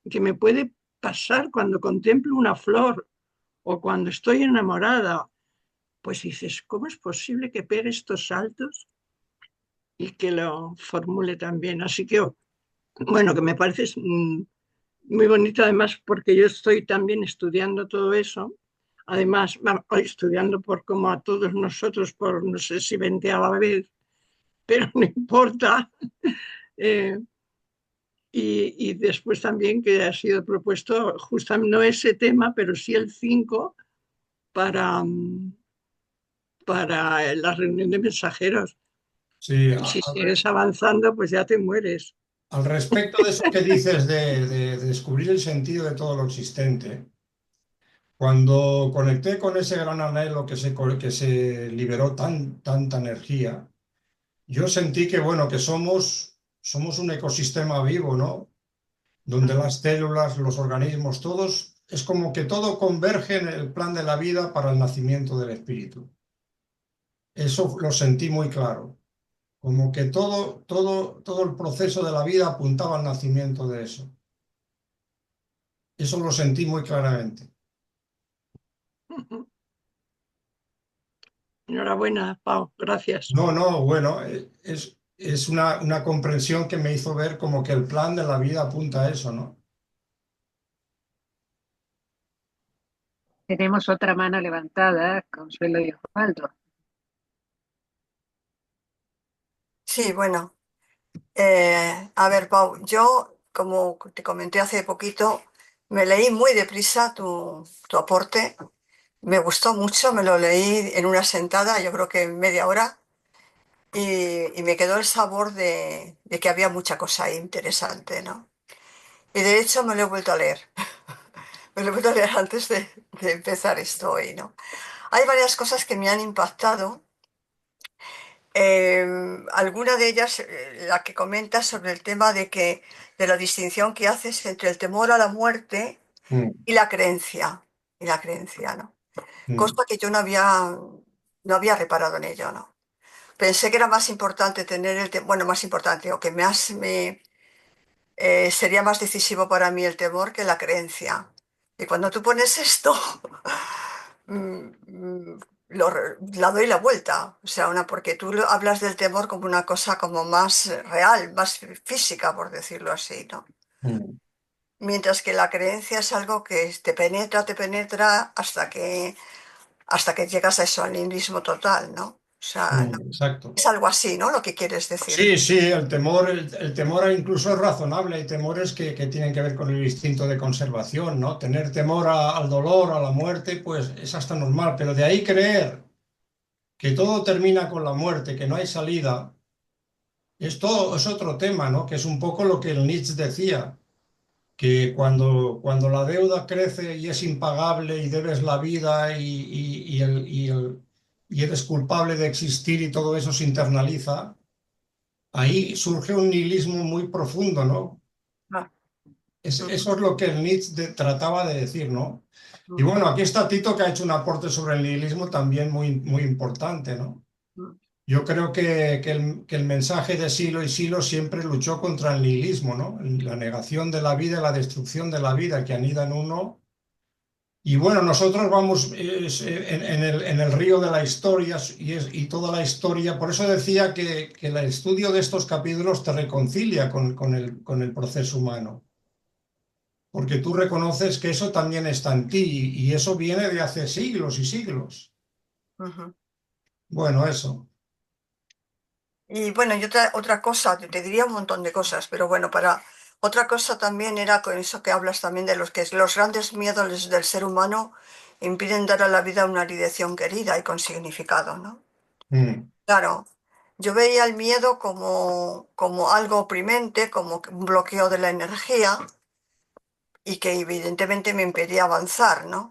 que me puede pasar cuando contemplo una flor o cuando estoy enamorada, pues dices, ¿cómo es posible que pegue estos saltos y que lo formule también? Así que, bueno, que me parece muy bonito además porque yo estoy también estudiando todo eso. Además, estudiando por como a todos nosotros, por no sé si 20 a la vez, pero no importa. Eh, y después también que ha sido propuesto justamente no ese tema, pero sí el 5 para, para la reunión de mensajeros. Sí, Y si sigues avanzando, pues ya te mueres. al respecto de eso que dices de descubrir el sentido de todo lo existente, cuando conecté con ese gran anhelo que se liberó tanta energía, yo sentí que, bueno, que somos un ecosistema vivo, ¿no? Donde las células, los organismos, todos, es como que todo converge en el plan de la vida para el nacimiento del espíritu. Eso lo sentí muy claro, como que todo el proceso de la vida apuntaba al nacimiento de eso. Eso lo sentí muy claramente. Enhorabuena, Pau, gracias. No, no, bueno, es una comprensión que me hizo ver como que el plan de la vida apunta a eso, ¿no? Tenemos otra mano levantada, Consuelo y Osvaldo. Sí, bueno, a ver, Pau, yo, como te comenté hace poquito, me leí muy deprisa tu aporte, me gustó mucho, me lo leí en una sentada, yo creo que en media hora, y me quedó el sabor de que había mucha cosa ahí interesante, ¿no? Y de hecho me lo he vuelto a leer, me lo he vuelto a leer antes de empezar esto hoy, ¿no? Hay varias cosas que me han impactado. Alguna de ellas, la que comentas sobre el tema de la distinción que haces entre el temor a la muerte Mm, y la creencia, ¿no? mm. Cosa que yo no había reparado en ello, ¿no? Pensé que era más importante tener bueno, más importante, o que sería más decisivo para mí el temor que la creencia. Y cuando tú pones esto, mm, mm, la doy la vuelta. O sea, porque tú hablas del temor como una cosa como más real, más física, por decirlo así, ¿no? Mm. Mientras que la creencia es algo que te penetra hasta que llegas a eso, al nihilismo total, ¿no? O sea, Exacto. es algo así, ¿no? Lo que quieres decir. Sí, sí, el temor incluso es razonable. Hay temores que tienen que ver con el instinto de conservación, ¿no? Tener temor al dolor, a la muerte, pues es hasta normal. Pero de ahí creer que todo termina con la muerte, que no hay salida, esto es otro tema, ¿no? Que es un poco lo que el Nietzsche decía, que cuando la deuda crece y es impagable y debes la vida y eres culpable de existir y todo eso se internaliza, ahí surge un nihilismo muy profundo, ¿no? Ah, Eso es lo que el Nietzsche trataba de decir, ¿no? Y ujú, bueno, aquí está Tito que ha hecho un aporte sobre el nihilismo también muy importante, ¿no? ujú, Yo creo que el mensaje de Silo y Silo siempre luchó contra el nihilismo, ¿no? La negación de la vida, la destrucción de la vida que anida en uno. Y bueno, nosotros vamos en el río de la historia y toda la historia. Por eso decía que el estudio de estos capítulos te reconcilia con el proceso humano, porque tú reconoces que eso también está en ti y eso viene de hace siglos y siglos. ujú. Bueno, eso. Y bueno, y otra cosa, te diría un montón de cosas, pero bueno, otra cosa también era con eso que hablas también de los grandes miedos del ser humano impiden dar a la vida una dirección querida y con significado, ¿no? Mm. Claro, yo veía el miedo como algo oprimente, como un bloqueo de la energía y que evidentemente me impedía avanzar, ¿no?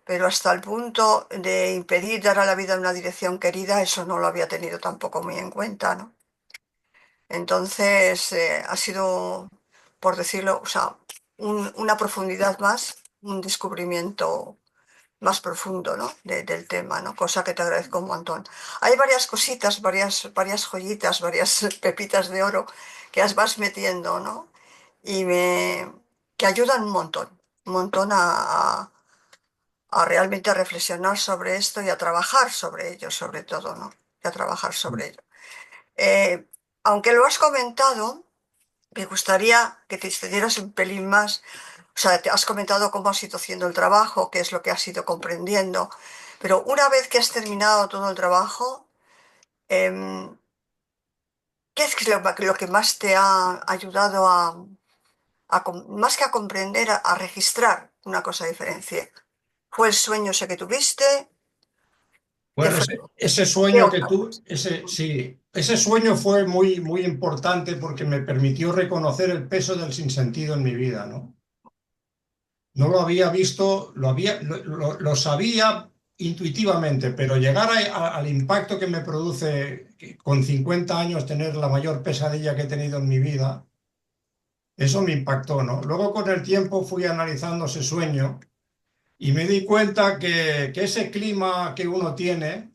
Pero hasta el punto de impedir dar a la vida una dirección querida, eso no lo había tenido tampoco muy en cuenta, ¿no? Entonces, ha sido, por decirlo, o sea, una profundidad más, un descubrimiento más profundo, ¿no? Del tema, ¿no? Cosa que te agradezco un montón. Hay varias cositas, varias joyitas, varias pepitas de oro que las vas metiendo, ¿no? Y que ayudan un montón a realmente reflexionar sobre esto y a trabajar sobre ello, sobre todo, ¿no? Y a trabajar sobre ello. Eh, Aunque lo has comentado, me gustaría que te extendieras un pelín más. O sea, te has comentado cómo has ido haciendo el trabajo, qué es lo que has ido comprendiendo, pero una vez que has terminado todo el trabajo, em, ¿qué es lo que más te ha ayudado más que a comprender, a registrar una cosa diferente? ¿Fue el sueño ese que tuviste? ¿Qué Bueno, fue? ese ¿Qué sueño que otra tú, cosa? sí, ese sueño fue muy importante porque me permitió reconocer el peso del sinsentido en mi vida, ¿no? No lo había visto, lo sabía intuitivamente, pero llegar al impacto que me produce con 50 años tener la mayor pesadilla que he tenido en mi vida, eso me impactó, ¿no? Luego con el tiempo fui analizando ese sueño y me di cuenta que ese clima que uno tiene,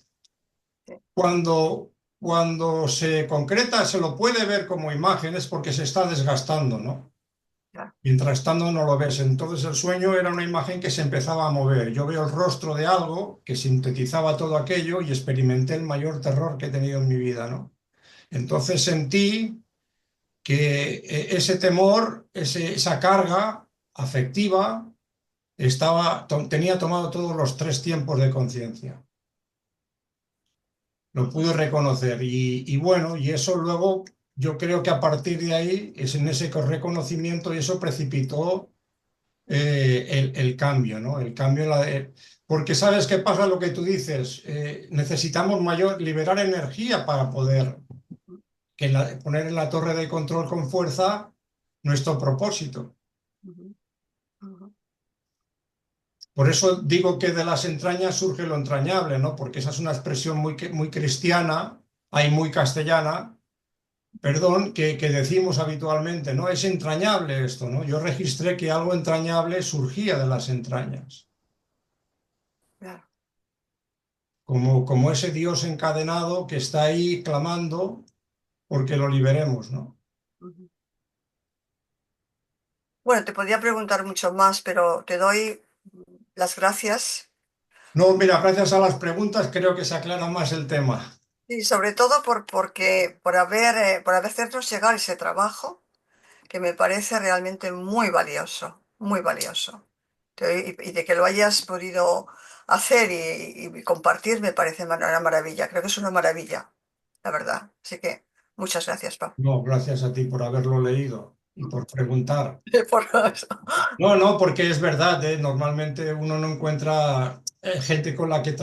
cuando se concreta, se lo puede ver como imágenes porque se está desgastando, ¿no? Ya, Mientras tanto no lo ves. Entonces el sueño era una imagen que se empezaba a mover. Yo veo el rostro de algo que sintetizaba todo aquello y experimenté el mayor terror que he tenido en mi vida, ¿no? Entonces sentí que ese temor, esa carga afectiva, tenía tomado todos los tres tiempos de conciencia. Lo pude reconocer y bueno, y eso luego yo creo que a partir de ahí, es en ese reconocimiento y eso precipitó el cambio, ¿no? El cambio porque sabes qué pasa lo que tú dices, necesitamos liberar energía para poder poner en la torre de control con fuerza nuestro propósito. ujú, ujú. Por eso digo que de las entrañas surge lo entrañable, ¿no? Porque esa es una expresión muy cristiana, hay muy castellana, perdón, que decimos habitualmente, ¿no? Es entrañable esto, ¿no? Yo registré que algo entrañable surgía de las entrañas. Claro. Como ese Dios encadenado que está ahí clamando porque lo liberemos, ¿no? Ujú. Bueno, te podría preguntar mucho más, pero te doy las gracias No, mira, gracias a las preguntas creo que se aclara más el tema. Y sobre todo por hacernos llegar ese trabajo que me parece realmente muy valioso, muy valioso. Y de que lo hayas podido hacer y compartir me parece una maravilla. Creo que es una maravilla, la verdad. Así que muchas gracias, Pau. No, gracias a ti por haberlo leído y por preguntar. Por eso. No, no, porque es verdad, normalmente uno no encuentra gente con la que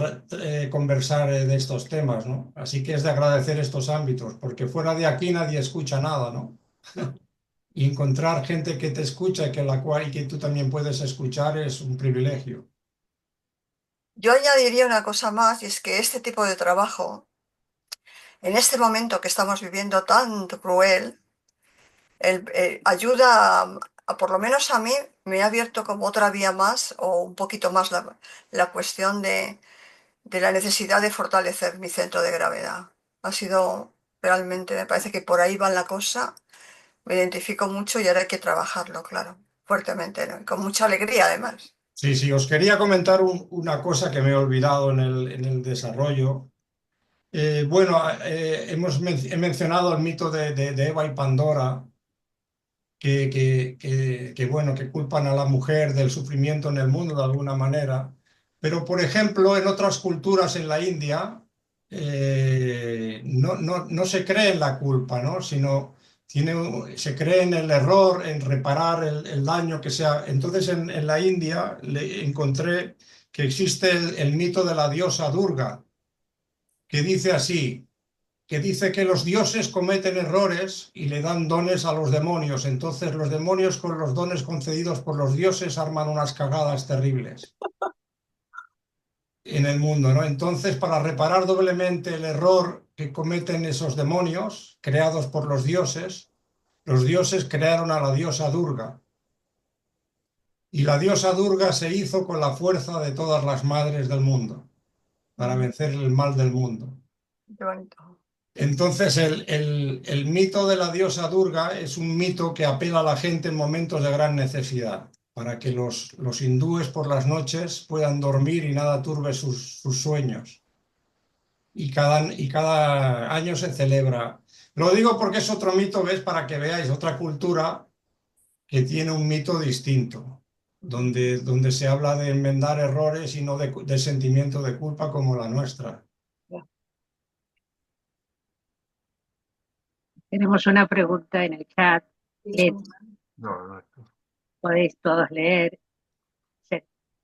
conversar de estos temas, ¿no? Así que es de agradecer estos ámbitos, porque fuera de aquí nadie escucha nada, ¿no? Y encontrar gente que te escucha y y que tú también puedes escuchar es un privilegio. Yo añadiría una cosa más, y es que este tipo de trabajo, en este momento que estamos viviendo tan cruel, ayuda por lo menos a mí, me ha abierto como otra vía más o un poquito más la cuestión de la necesidad de fortalecer mi centro de gravedad. Ha sido realmente, me parece que por ahí va la cosa, me identifico mucho y ahora hay que trabajarlo, claro, fuertemente, ¿no? Y con mucha alegría además. Sí, sí, os quería comentar una cosa que me he olvidado en el desarrollo. Bueno, he mencionado el mito de Eva y Pandora, bueno, que culpan a la mujer del sufrimiento en el mundo de alguna manera. Pero, por ejemplo, en otras culturas en la India no se cree en la culpa, ¿no? Sino se cree en el error, en reparar el daño que sea. Entonces, en la India encontré que existe el mito de la diosa Durga, que dice así, que dice que los dioses cometen errores y le dan dones a los demonios. Entonces los demonios con los dones concedidos por los dioses arman unas cagadas terribles en el mundo, ¿no? Entonces, para reparar doblemente el error que cometen esos demonios creados por los dioses crearon a la diosa Durga. Y la diosa Durga se hizo con la fuerza de todas las madres del mundo para vencer el mal del mundo. Qué bonito. Entonces, el mito de la diosa Durga es un mito que apela a la gente en momentos de gran necesidad, para que los hindúes por las noches puedan dormir y nada turbe sus sueños. Y cada año se celebra. Lo digo porque es otro mito, ¿ves? Para que veáis otra cultura que tiene un mito distinto, donde se habla de enmendar errores y no de sentimiento de culpa como la nuestra. Tenemos una pregunta en el chat que podéis todos leer.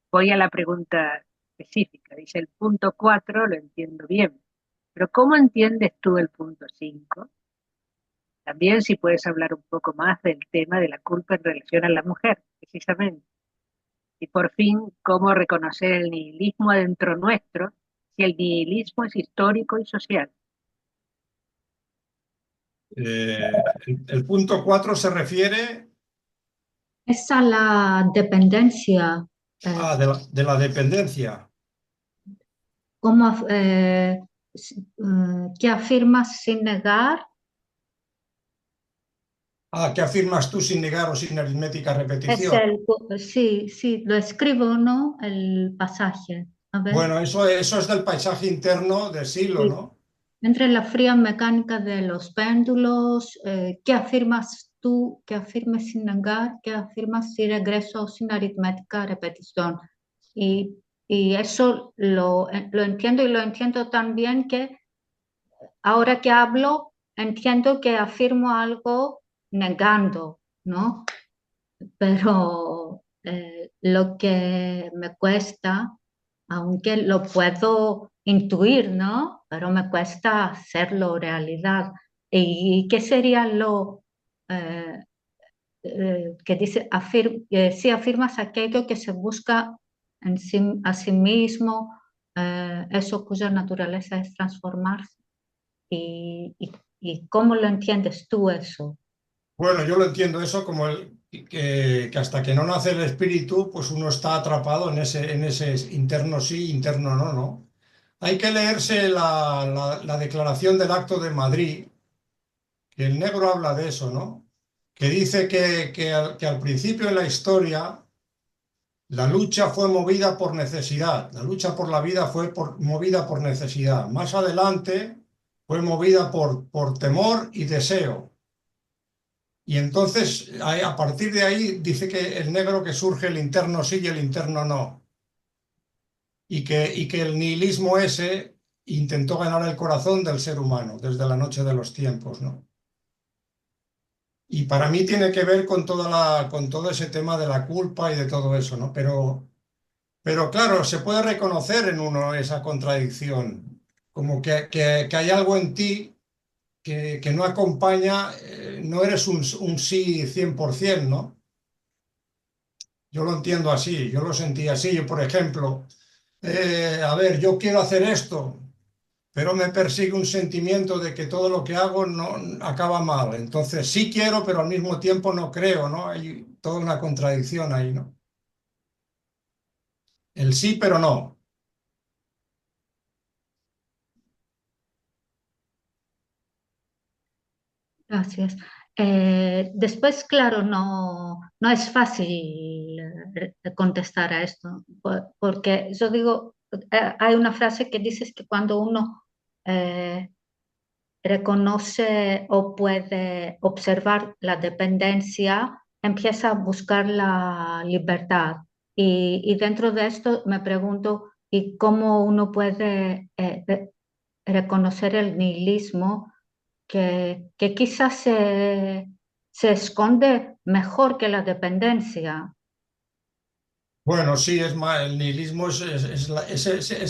Voy a la pregunta específica. Dice, el punto 4 lo entiendo bien, pero ¿cómo entiendes tú el punto 5? También si puedes hablar un poco más del tema de la culpa en relación a la mujer, precisamente. Y por fin, ¿cómo reconocer el nihilismo adentro nuestro si el nihilismo es histórico y social? El punto 4 se refiere Es a la dependencia. de la dependencia. ¿Cómo, qué afirmas sin negar? ¿Qué afirmas tú sin negar o sin aritmética Es repetición? sí, lo escribo, ¿no? El pasaje. A ver. Bueno, eso es del paisaje interno de Silo, Sí. ¿no? Entre la fría mecánica de los péndulos, ¿qué afirmas tú? ¿Qué afirmas sin negar? ¿Qué afirmas si regreso sin aritmética repetición? Y eso lo entiendo y lo entiendo también que ahora que hablo, entiendo que afirmo algo negando, ¿no? Pero lo que me cuesta, aunque lo puedo intuir, ¿no? Pero me cuesta hacerlo realidad. ¿Y qué sería lo eh, que dice, si afirmas aquello que se busca a sí mismo, eso cuya naturaleza es transformarse? ¿Y cómo lo entiendes tú eso? Bueno, yo lo entiendo eso como que hasta que no nace el espíritu, pues uno está atrapado en ese interno sí, interno no, ¿no? Hay que leerse la declaración del Acto de Madrid, que el negro habla de eso, ¿no? Que dice que al principio de la historia La lucha fue movida por necesidad, la lucha por la vida fue movida por necesidad. Más adelante fue movida por temor y deseo. Y entonces, a partir de ahí, dice que el negro que surge, el interno sí y el interno no. Y que el nihilismo ese intentó ganar el corazón del ser humano desde la noche de los tiempos, ¿no? Y para mí tiene que ver con todo ese tema de la culpa y de todo eso, ¿no? Pero claro, se puede reconocer en uno esa contradicción, como que hay algo en ti que no acompaña, no eres un sí 100%, ¿no? Yo lo entiendo así, yo lo sentí así. Yo, por ejemplo, a ver, yo quiero hacer esto, pero me persigue un sentimiento de que todo lo que hago no acaba mal. Entonces sí quiero, pero al mismo tiempo no creo, ¿no? Hay toda una contradicción ahí, ¿no? El sí, pero no. Gracias. Después, claro, no es fácil contestar a esto, porque yo digo, hay una frase que dice que cuando uno eh, reconoce o puede observar la dependencia, empieza a buscar la libertad. Y dentro de esto me pregunto, ¿y cómo uno puede reconocer el nihilismo que quizás se esconde mejor que la dependencia? Bueno, sí, es más, el nihilismo es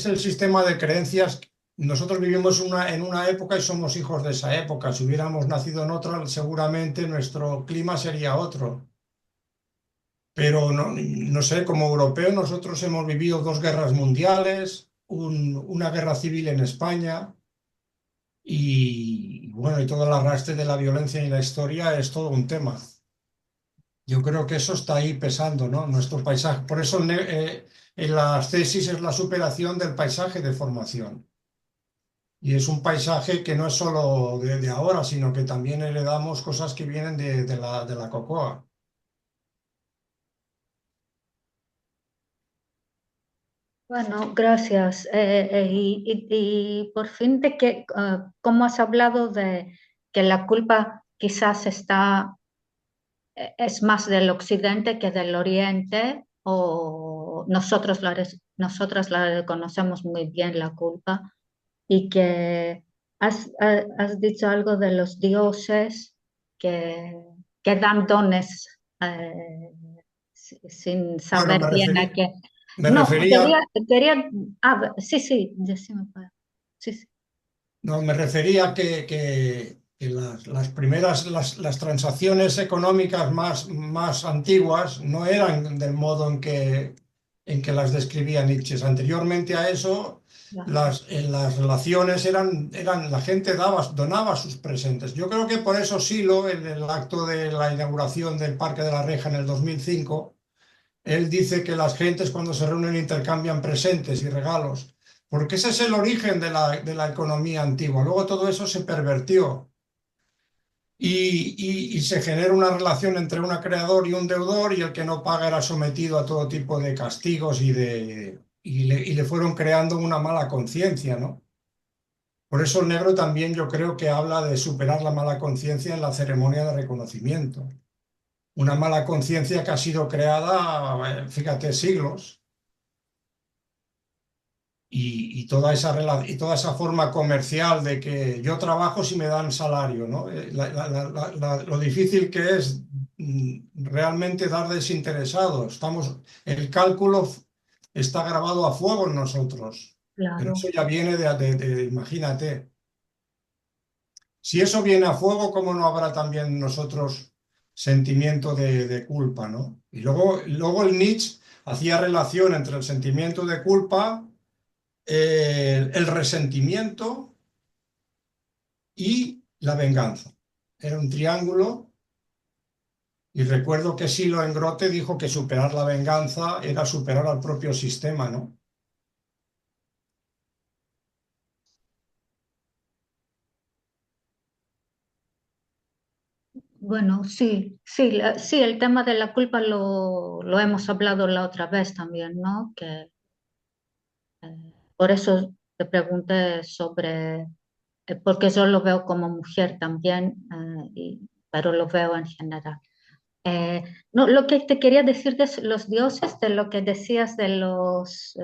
el sistema de creencias. Nosotros vivimos en una época y somos hijos de esa época. Si hubiéramos nacido en otra, seguramente nuestro clima sería otro. Pero no sé, como europeos nosotros hemos vivido dos guerras mundiales, una guerra civil en España y bueno, y todo el arrastre de la violencia en la historia es todo un tema. Yo creo que eso está ahí pesando, ¿no? Nuestro paisaje. Por eso en las tesis es la superación del paisaje de formación. Y es un paisaje que no es solo de ahora, sino que también heredamos cosas que vienen de la cocoa. Bueno, gracias. Y por fin, ¿cómo has hablado de que la culpa quizás es más del occidente que del oriente, o nosotras la reconocemos muy bien la culpa, y que has dicho algo de los dioses que, que dan dones sin Bueno, saber bien a qué. me No, refería, sí, sí, decime, sí, sí. no, me refería que las primeras, las transacciones económicas más antiguas no eran del modo en que las describía Nietzsche. Anteriormente a eso, Ya. las relaciones la gente donaba sus presentes. Yo creo que por eso Silo, en el acto de la inauguración del Parque de la Reja en el 2005, él dice que las gentes cuando se reúnen intercambian presentes y regalos, porque ese es el origen de la economía antigua. Luego todo eso se pervertió y se genera una relación entre un acreedor y un deudor y el que no paga era sometido a todo tipo de castigos y le fueron creando una mala conciencia, ¿no? Por eso el negro también yo creo que habla de superar la mala conciencia en la ceremonia de reconocimiento. Una mala conciencia que ha sido creada, fíjate, siglos. Y toda esa forma comercial de que yo trabajo si me dan salario, ¿no? Lo difícil que es realmente dar desinteresado. El cálculo está grabado a fuego en nosotros, pero Claro. eso ya viene imagínate. Si eso viene a fuego, ¿cómo no habrá también en nosotros sentimiento de culpa, ¿no? Y luego el Nietzsche hacía relación entre el sentimiento de culpa, el resentimiento y la venganza. Era un triángulo y recuerdo que Silo en Grote dijo que superar la venganza era superar al propio sistema, ¿no? Bueno, sí, sí, el tema de la culpa lo hemos hablado la otra vez también, ¿no? Que por eso te pregunté sobre, porque yo lo veo como mujer también, pero lo veo en general. No, lo que te quería decir de los dioses, de lo que decías de los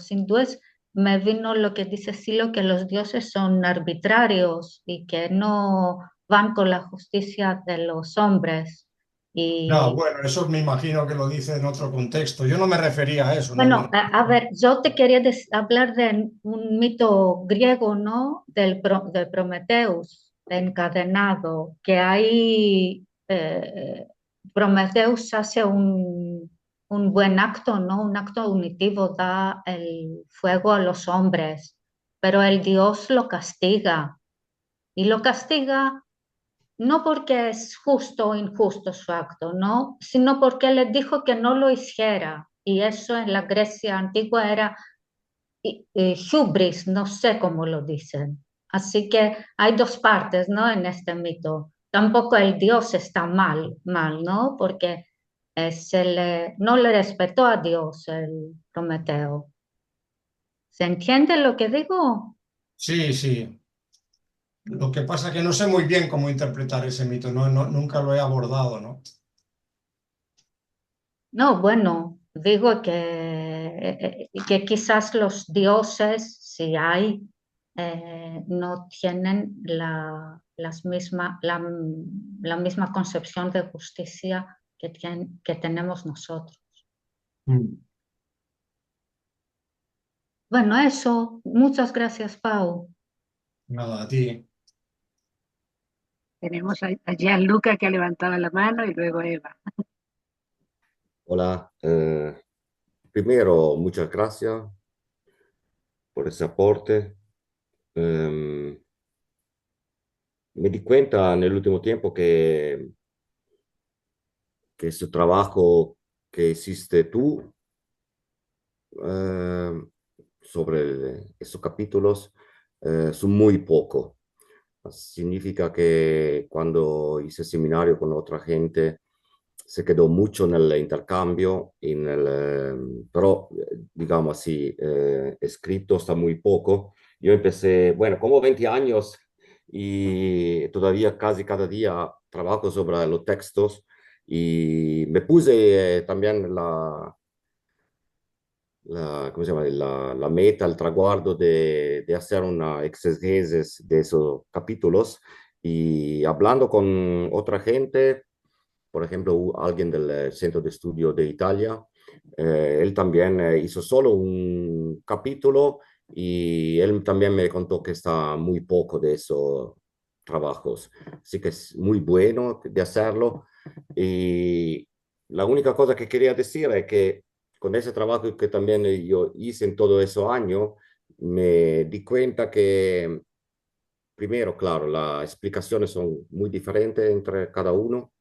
hindúes, me vino lo que dice Silo, que los dioses son arbitrarios y que no van con la justicia de los hombres. No, Y bueno, eso me imagino que lo dice en otro contexto. Yo no me refería a eso, no, bueno, a ver, yo te quería hablar de un mito griego, ¿no? De Prometeus encadenado, que ahí Prometeus hace un buen acto, ¿no? Un acto unitivo, da el fuego a los hombres, pero el dios lo castiga. Y lo castiga no porque es justo o injusto su acto, ¿no? Sino porque le dijo que no lo hiciera. Y eso en la Grecia antigua era hubris, no sé cómo lo dicen. Así que hay dos partes, ¿no? En este mito. Tampoco el dios está mal, ¿no? Porque no le respetó a Dios el Prometeo. ¿Se entiende lo que digo? Sí, sí. Lo que pasa es que no sé muy bien cómo interpretar ese mito, nunca lo he abordado, ¿no? No, bueno, digo que quizás los dioses, si hay, no tienen la misma concepción de justicia que tenemos nosotros. Bueno, eso. Muchas gracias, Pau. Nada, a ti. Tenemos a Gianluca que ha levantado la mano y luego Eva. Hola, primero muchas gracias por ese aporte. Me di cuenta en el último tiempo que ese trabajo que hiciste tú sobre esos capítulos son muy poco. Significa que cuando hice seminario con otra gente se quedó mucho en el intercambio, pero digamos así, escrito está muy poco. Yo empecé, bueno, como 20 años y todavía casi cada día trabajo sobre los textos y me puse también ¿cómo se llama? La meta, el traguardo de hacer una exégesis de esos capítulos y hablando con otra gente, por ejemplo, alguien del Centro de Estudio de Italia, él también hizo solo un capítulo y él también me contó que está muy poco de esos trabajos, así que es muy bueno de hacerlo. Y la única cosa que quería decir es que con ese trabajo que también yo hice en todo esos años, me di cuenta que, primero, claro, las explicaciones son muy diferentes entre cada uno,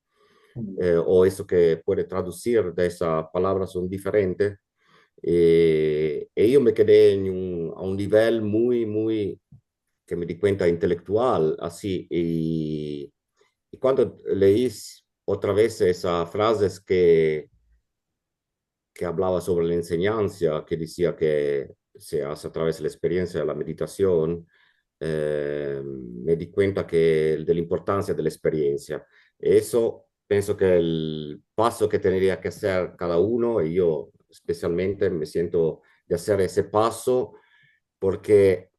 o eso que puede traducir de esa palabra son diferentes. Y yo me quedé a un nivel muy, que me di cuenta intelectual, así. Y cuando leí otra vez esas frases que hablaba sobre la enseñanza, que decía que se hace a través de la experiencia de la meditación, me di cuenta de la importancia de la experiencia. Eso pienso que el paso que tendría que hacer cada uno, y yo especialmente me siento de hacer ese paso, porque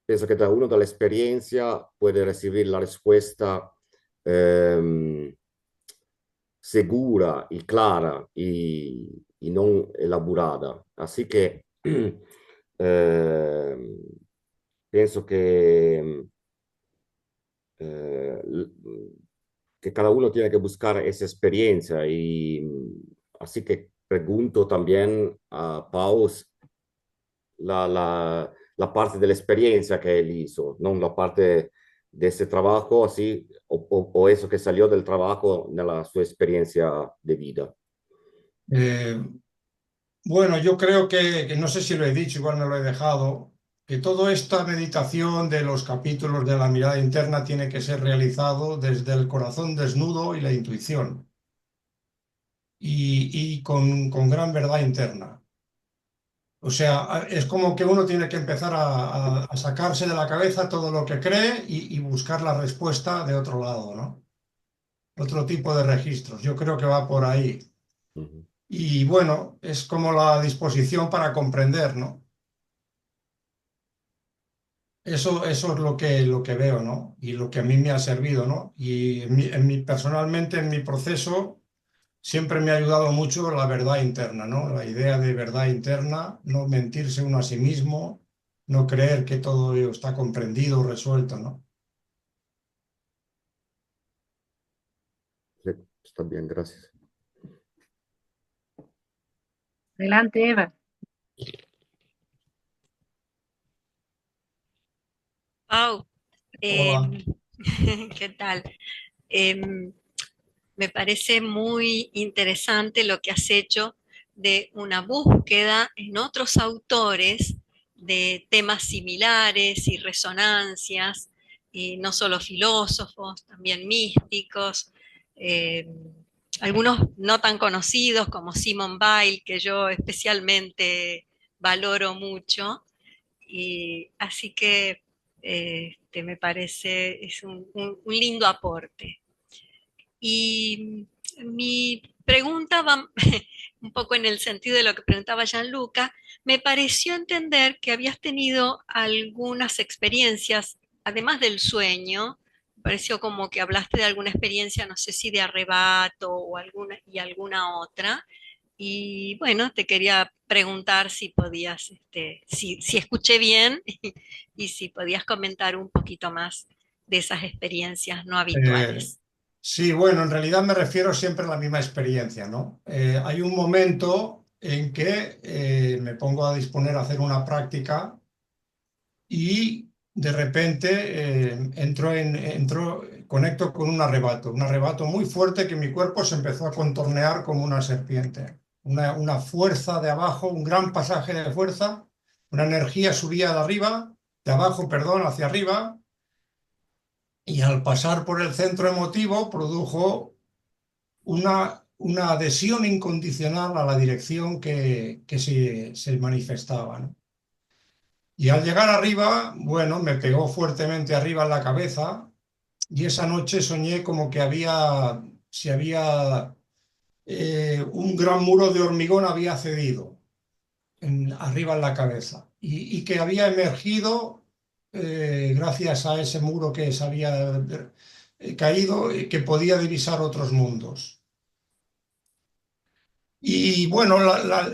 pienso que cada uno de la experiencia puede recibir la respuesta segura y clara y no elaborada. Así que pienso eh, que cada uno tiene que buscar esa experiencia y así que pregunto también a Pau la parte de la experiencia que él hizo, no la parte de ese trabajo, así, o eso que salió del trabajo en su experiencia de vida. Bueno, yo creo que no sé si lo he dicho, igual me lo he dejado, que toda esta meditación de los capítulos de la mirada interna tiene que ser realizado desde el corazón desnudo y la intuición, y con gran verdad interna. O sea, es como que uno tiene que empezar a sacarse de la cabeza todo lo que cree y buscar la respuesta de otro lado, ¿no? Otro tipo de registros. Yo creo que va por ahí. Ujú. Y bueno, es como la disposición para comprender, ¿no? Eso es lo que veo, ¿no? Y lo que a mí me ha servido, ¿no? Y personalmente en mi proceso siempre me ha ayudado mucho la verdad interna, ¿no? La idea de verdad interna, no mentirse uno a sí mismo, no creer que todo está comprendido, resuelto, ¿no? Sí, está bien, gracias. Adelante, Eva. Pau, Hola. ¿qué tal? Me parece muy interesante lo que has hecho de una búsqueda en otros autores de temas similares y resonancias, y no solo filósofos, también místicos, algunos no tan conocidos como Simone Weil, que yo especialmente valoro mucho. Y así que me parece es un lindo aporte. Y mi pregunta va un poco en el sentido de lo que preguntaba Gianluca. Me pareció entender que habías tenido algunas experiencias, además del sueño. Me pareció como que hablaste de alguna experiencia, no sé si de arrebato o alguna otra. Y bueno, te quería preguntar si podías, si escuché bien y si podías comentar un poquito más de esas experiencias no Eh, habituales. sí, bueno, en realidad me refiero siempre a la misma experiencia, ¿no? Hay un momento en que me pongo a disponer a hacer una práctica y de repente conecto con un arrebato muy fuerte que mi cuerpo se empezó a contornear como una serpiente. Una fuerza de abajo, un gran pasaje de fuerza, una energía subía de abajo, perdón, hacia arriba, y al pasar por el centro emotivo produjo una adhesión incondicional a la dirección que se manifestaba, ¿no? Y al llegar arriba, bueno, me pegó fuertemente arriba en la cabeza y esa noche soñé como que un gran muro de hormigón había cedido arriba en la cabeza y que había emergido gracias a ese muro que se había caído, que podía divisar otros mundos. Y bueno,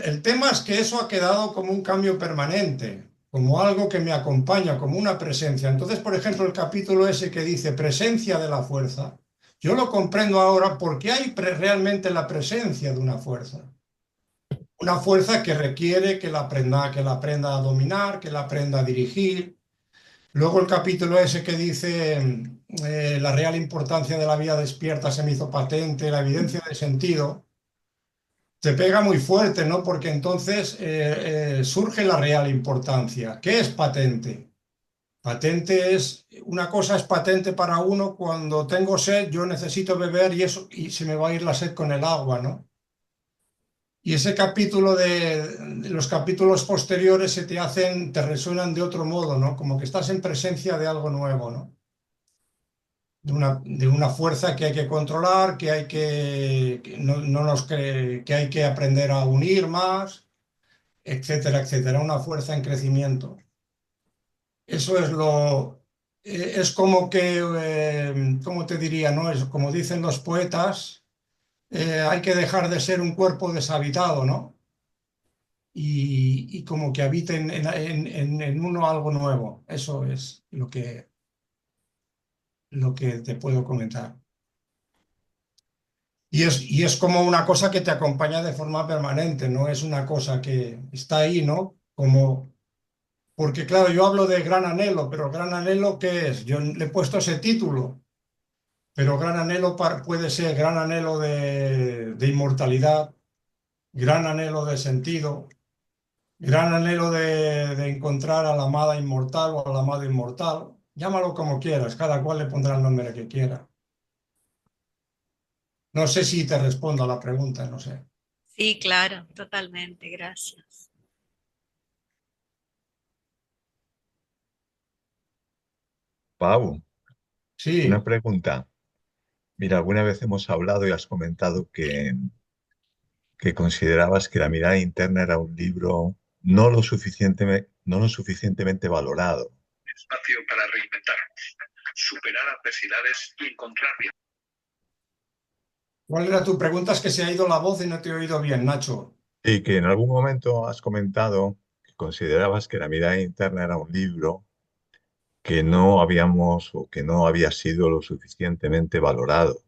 el tema es que eso ha quedado como un cambio permanente, como algo que me acompaña, como una presencia. Entonces, por ejemplo, el capítulo ese que dice presencia de la fuerza, yo lo comprendo ahora porque hay realmente la presencia de una fuerza. Una fuerza que requiere que la aprenda a dominar, que la aprenda a dirigir. Luego el capítulo ese que dice la real importancia de la vida despierta se me hizo patente, la evidencia de sentido. Te pega muy fuerte, ¿no? Porque entonces surge la real importancia. ¿Qué es patente? Patente es, una cosa es patente para uno cuando tengo sed, yo necesito beber y eso, y se me va a ir la sed con el agua, ¿no? Y ese capítulo de los capítulos posteriores te resuenan de otro modo, ¿no? Como que estás en presencia de algo nuevo, ¿no? De una fuerza que hay que controlar, que no que hay que aprender a unir más, etcétera, etcétera. Una fuerza en crecimiento. Eso es como que, ¿cómo te diría, no? Es como dicen los poetas, hay que dejar de ser un cuerpo deshabitado, ¿no? Y como que habite en uno algo nuevo. Eso es lo que te puedo comentar. Y es como una cosa que te acompaña de forma permanente, no es una cosa que está ahí, ¿no? Porque claro, yo hablo de gran anhelo, pero gran anhelo, ¿qué es? Yo le he puesto ese título, pero gran anhelo puede ser gran anhelo de inmortalidad, gran anhelo de sentido, gran anhelo de encontrar a la amada inmortal o al amado inmortal. Llámalo como quieras, cada cual le pondrá el nombre que quiera. No sé si te respondo a la pregunta, no sé. Sí, claro, totalmente, gracias. Pau, una Sí, pregunta. Mira, alguna vez hemos hablado y has comentado que considerabas que La mirada interna era un libro no lo suficientemente valorado. Espacio para reinventarnos, superar adversidades y encontrar bien. ¿cuál era tu pregunta? Es que se ha ido la voz y no te he oído bien, Nacho. Y que en algún momento has comentado que considerabas que La mirada interna era un libro que no habíamos o que no había sido lo suficientemente valorado.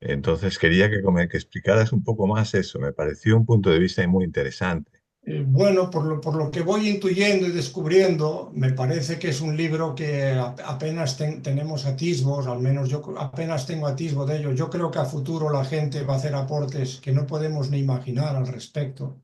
Entonces quería que explicaras un poco más eso. Me pareció un punto de vista muy interesante. Bueno, por lo que voy intuyendo y descubriendo, me parece que es un libro que apenas tenemos atisbos, al menos yo apenas tengo atisbo de ello. Yo creo que a futuro la gente va a hacer aportes que no podemos ni imaginar al respecto.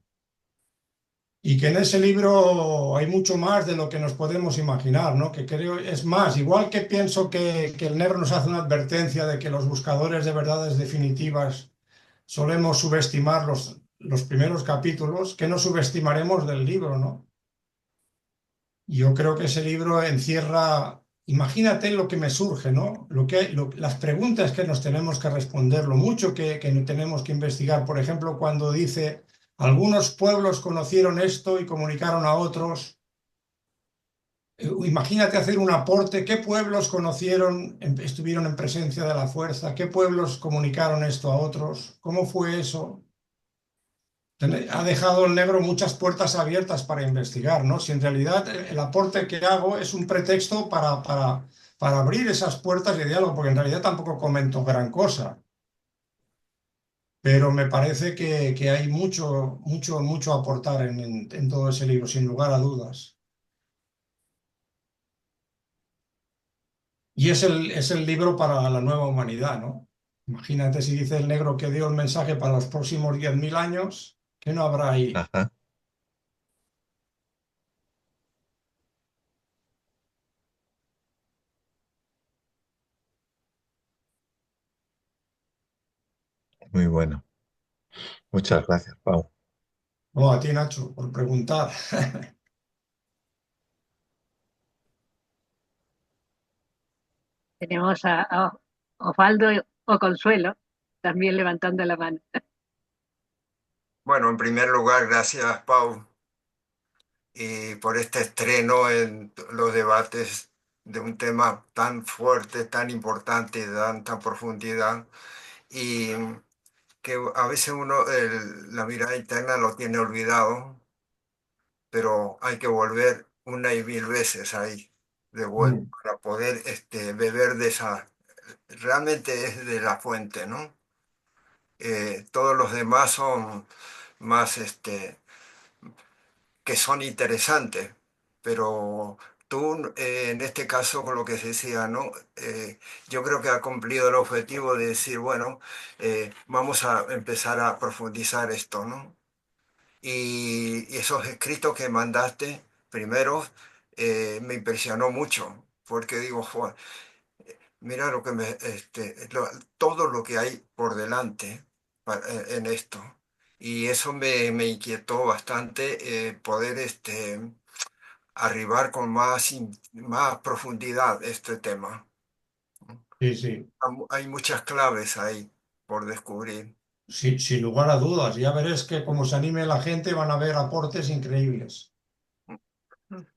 Y que en ese libro hay mucho más de lo que nos podemos imaginar, ¿no? Que creo, es más, igual que pienso que el negro nos hace una advertencia de que los buscadores de verdades definitivas solemos subestimar los primeros capítulos, que no subestimaremos del libro, ¿no? Yo creo que ese libro encierra, imagínate lo que me surge, ¿no? Las preguntas que nos tenemos que responder, lo mucho que tenemos que investigar. Por ejemplo, cuando dice, algunos pueblos conocieron esto y comunicaron a otros. Imagínate hacer un aporte, ¿qué pueblos conocieron, estuvieron en presencia de la fuerza? ¿Qué pueblos comunicaron esto a otros? ¿Cómo fue eso? Ha dejado el negro muchas puertas abiertas para investigar, ¿no? Si en realidad el aporte que hago es un pretexto para abrir esas puertas de diálogo, porque en realidad tampoco comento gran cosa, pero me parece que hay mucho a aportar en todo ese libro, sin lugar a dudas. Y es el libro para la nueva humanidad, ¿no? Imagínate si dice el negro que dio el mensaje para los próximos 10.000 años, ¿qué no habrá ahí? Ajá, muy bueno. Muchas gracias, Pau. No, a ti, Nacho, por preguntar. Tenemos a Osvaldo o Consuelo también levantando la mano. Bueno, en primer lugar, gracias, Pau, y por este estreno en los debates de un tema tan fuerte, tan importante y de tanta profundidad, y que a veces uno la mirada interna lo tiene olvidado, pero hay que volver una y mil veces ahí de vuelta Mm, para poder beber de esa, realmente es de la fuente, ¿no? Todos los demás son más que son interesantes, pero tú en este caso con lo que se decía, ¿no? Yo creo que ha cumplido el objetivo de decir, bueno, vamos a empezar a profundizar esto, ¿no? Y esos escritos que mandaste primero me impresionó mucho, porque digo, "Joder, mira lo que todo lo que hay por delante en esto. Y eso me inquietó bastante poder arribar con más profundidad este tema. sí, sí. Hay muchas claves ahí por descubrir. Sí, sin lugar a dudas, ya veréis que como se anime la gente van a ver aportes increíbles.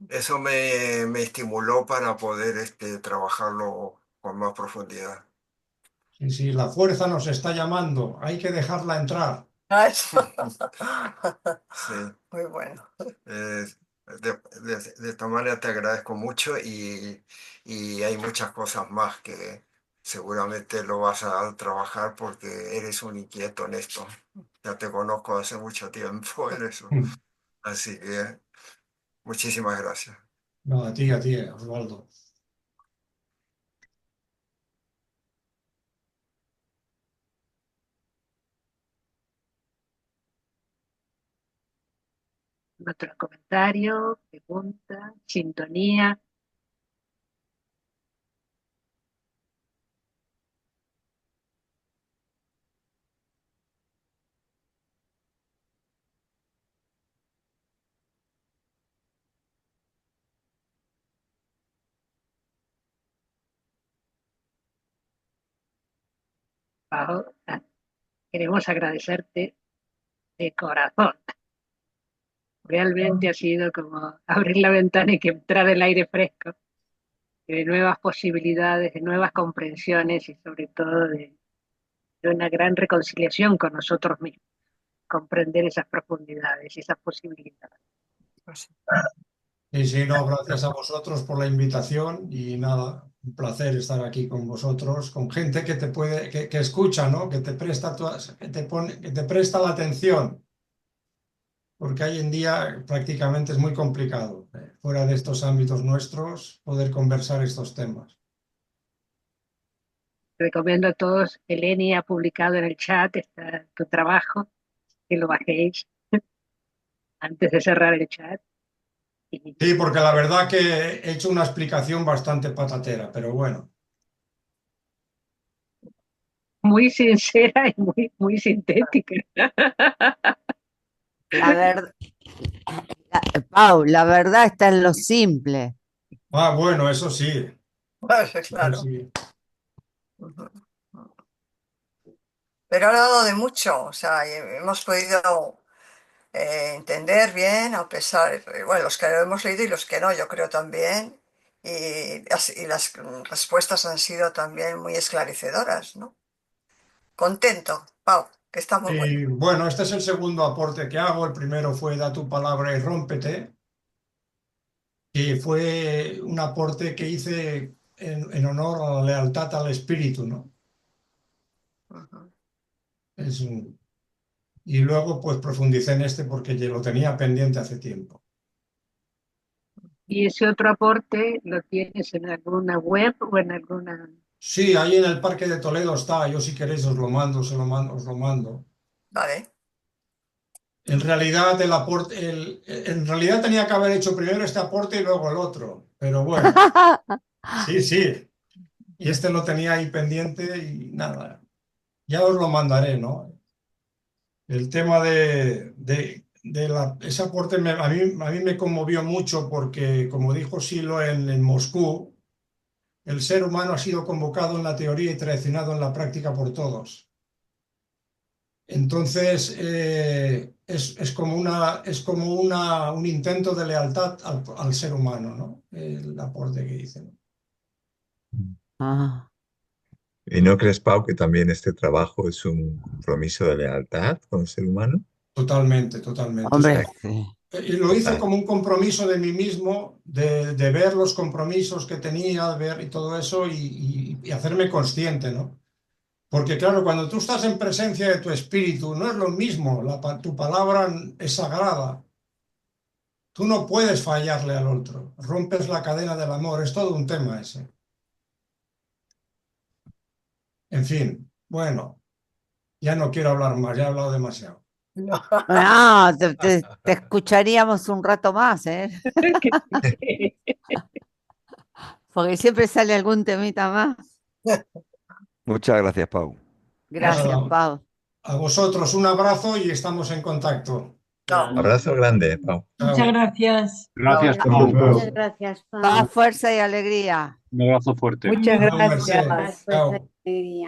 Eso me estimuló para poder trabajarlo con más profundidad. Sí, sí, la fuerza nos está llamando, hay que dejarla entrar. Ah, eso. Sí. Muy bueno. Eh, de esta manera te agradezco mucho y hay muchas cosas más que seguramente lo vas a trabajar porque eres un inquieto en esto. Ya te conozco hace mucho tiempo en eso. Así que muchísimas gracias. No, a ti, Osvaldo. Nuestros comentarios, preguntas, sintonía. Pau, queremos agradecerte de corazón. Realmente ha sido como abrir la ventana y que entrar el aire fresco, de nuevas posibilidades, de nuevas comprensiones y sobre todo de una gran reconciliación con nosotros mismos, comprender esas profundidades y esas posibilidades. Y sí, no, gracias a vosotros por la invitación y nada, un placer estar aquí con vosotros, con gente que te puede, que escucha, ¿no? Que te presta, que te presta la atención, porque hoy en día prácticamente es muy complicado, fuera de estos ámbitos nuestros, poder conversar estos temas. Recomiendo a todos, Eleni ha publicado en el chat está tu trabajo, que lo bajéis antes de cerrar el chat. Sí, porque la verdad que he hecho una explicación bastante patatera, pero bueno. Muy sincera y muy sintética. Pau, la verdad está en lo simple. Ah, bueno, eso sí. Claro. Eso sí. Pero ha dado de mucho, o sea, hemos podido entender bien, a pesar, bueno, los que lo hemos leído y los que no, yo creo también, y las respuestas han sido también muy esclarecedoras, ¿no? Contento, Pau, que está muy bueno. Y bueno, este es el segundo aporte que hago. El primero fue Da tu palabra y rómpete, que fue un aporte que hice en honor a la lealtad al espíritu, ¿no? Y luego pues profundicé en este porque ya lo tenía pendiente hace tiempo. ¿Y ese otro aporte lo tienes en alguna web o en alguna...? Sí, ahí en el Parque de Toledo está. Yo si queréis os lo mando, os lo mando. Vale. En realidad el aporte, en realidad tenía que haber hecho primero este aporte y luego el otro, pero bueno, sí, sí. Y este lo tenía ahí pendiente y nada, ya os lo mandaré, ¿no? El tema ese aporte a mí me conmovió mucho porque, como dijo Silo en Moscú, el ser humano ha sido convocado en la teoría y traicionado en la práctica por todos. Entonces, es como un intento de lealtad al ser humano, ¿no? El aporte que hice, ¿no? Ah. ¿Y no crees, Pau, que también este trabajo es un compromiso de lealtad con el ser humano? Totalmente, totalmente. Hombre, sí. Y lo hice como un compromiso de mí mismo, de ver los compromisos que tenía, ver y todo eso y hacerme consciente, ¿no? Porque claro, cuando tú estás en presencia de tu espíritu, no es lo mismo, tu palabra es sagrada. Tú no puedes fallarle al otro, rompes la cadena del amor, es todo un tema ese. En fin, bueno, ya no quiero hablar más, ya he hablado demasiado. No, te escucharíamos un rato más, ¿eh? Porque siempre sale algún temita más. Muchas gracias, Pau. Gracias, Nada, Pau. a vosotros un abrazo y estamos en contacto. Abrazo grande, Pau. Muchas gracias. Gracias, Hasta Pau. luego. Muchas gracias, Pau. Paz, fuerza y alegría. Un abrazo fuerte. Muchas Chao, gracias. Merced. Chao. Alegría.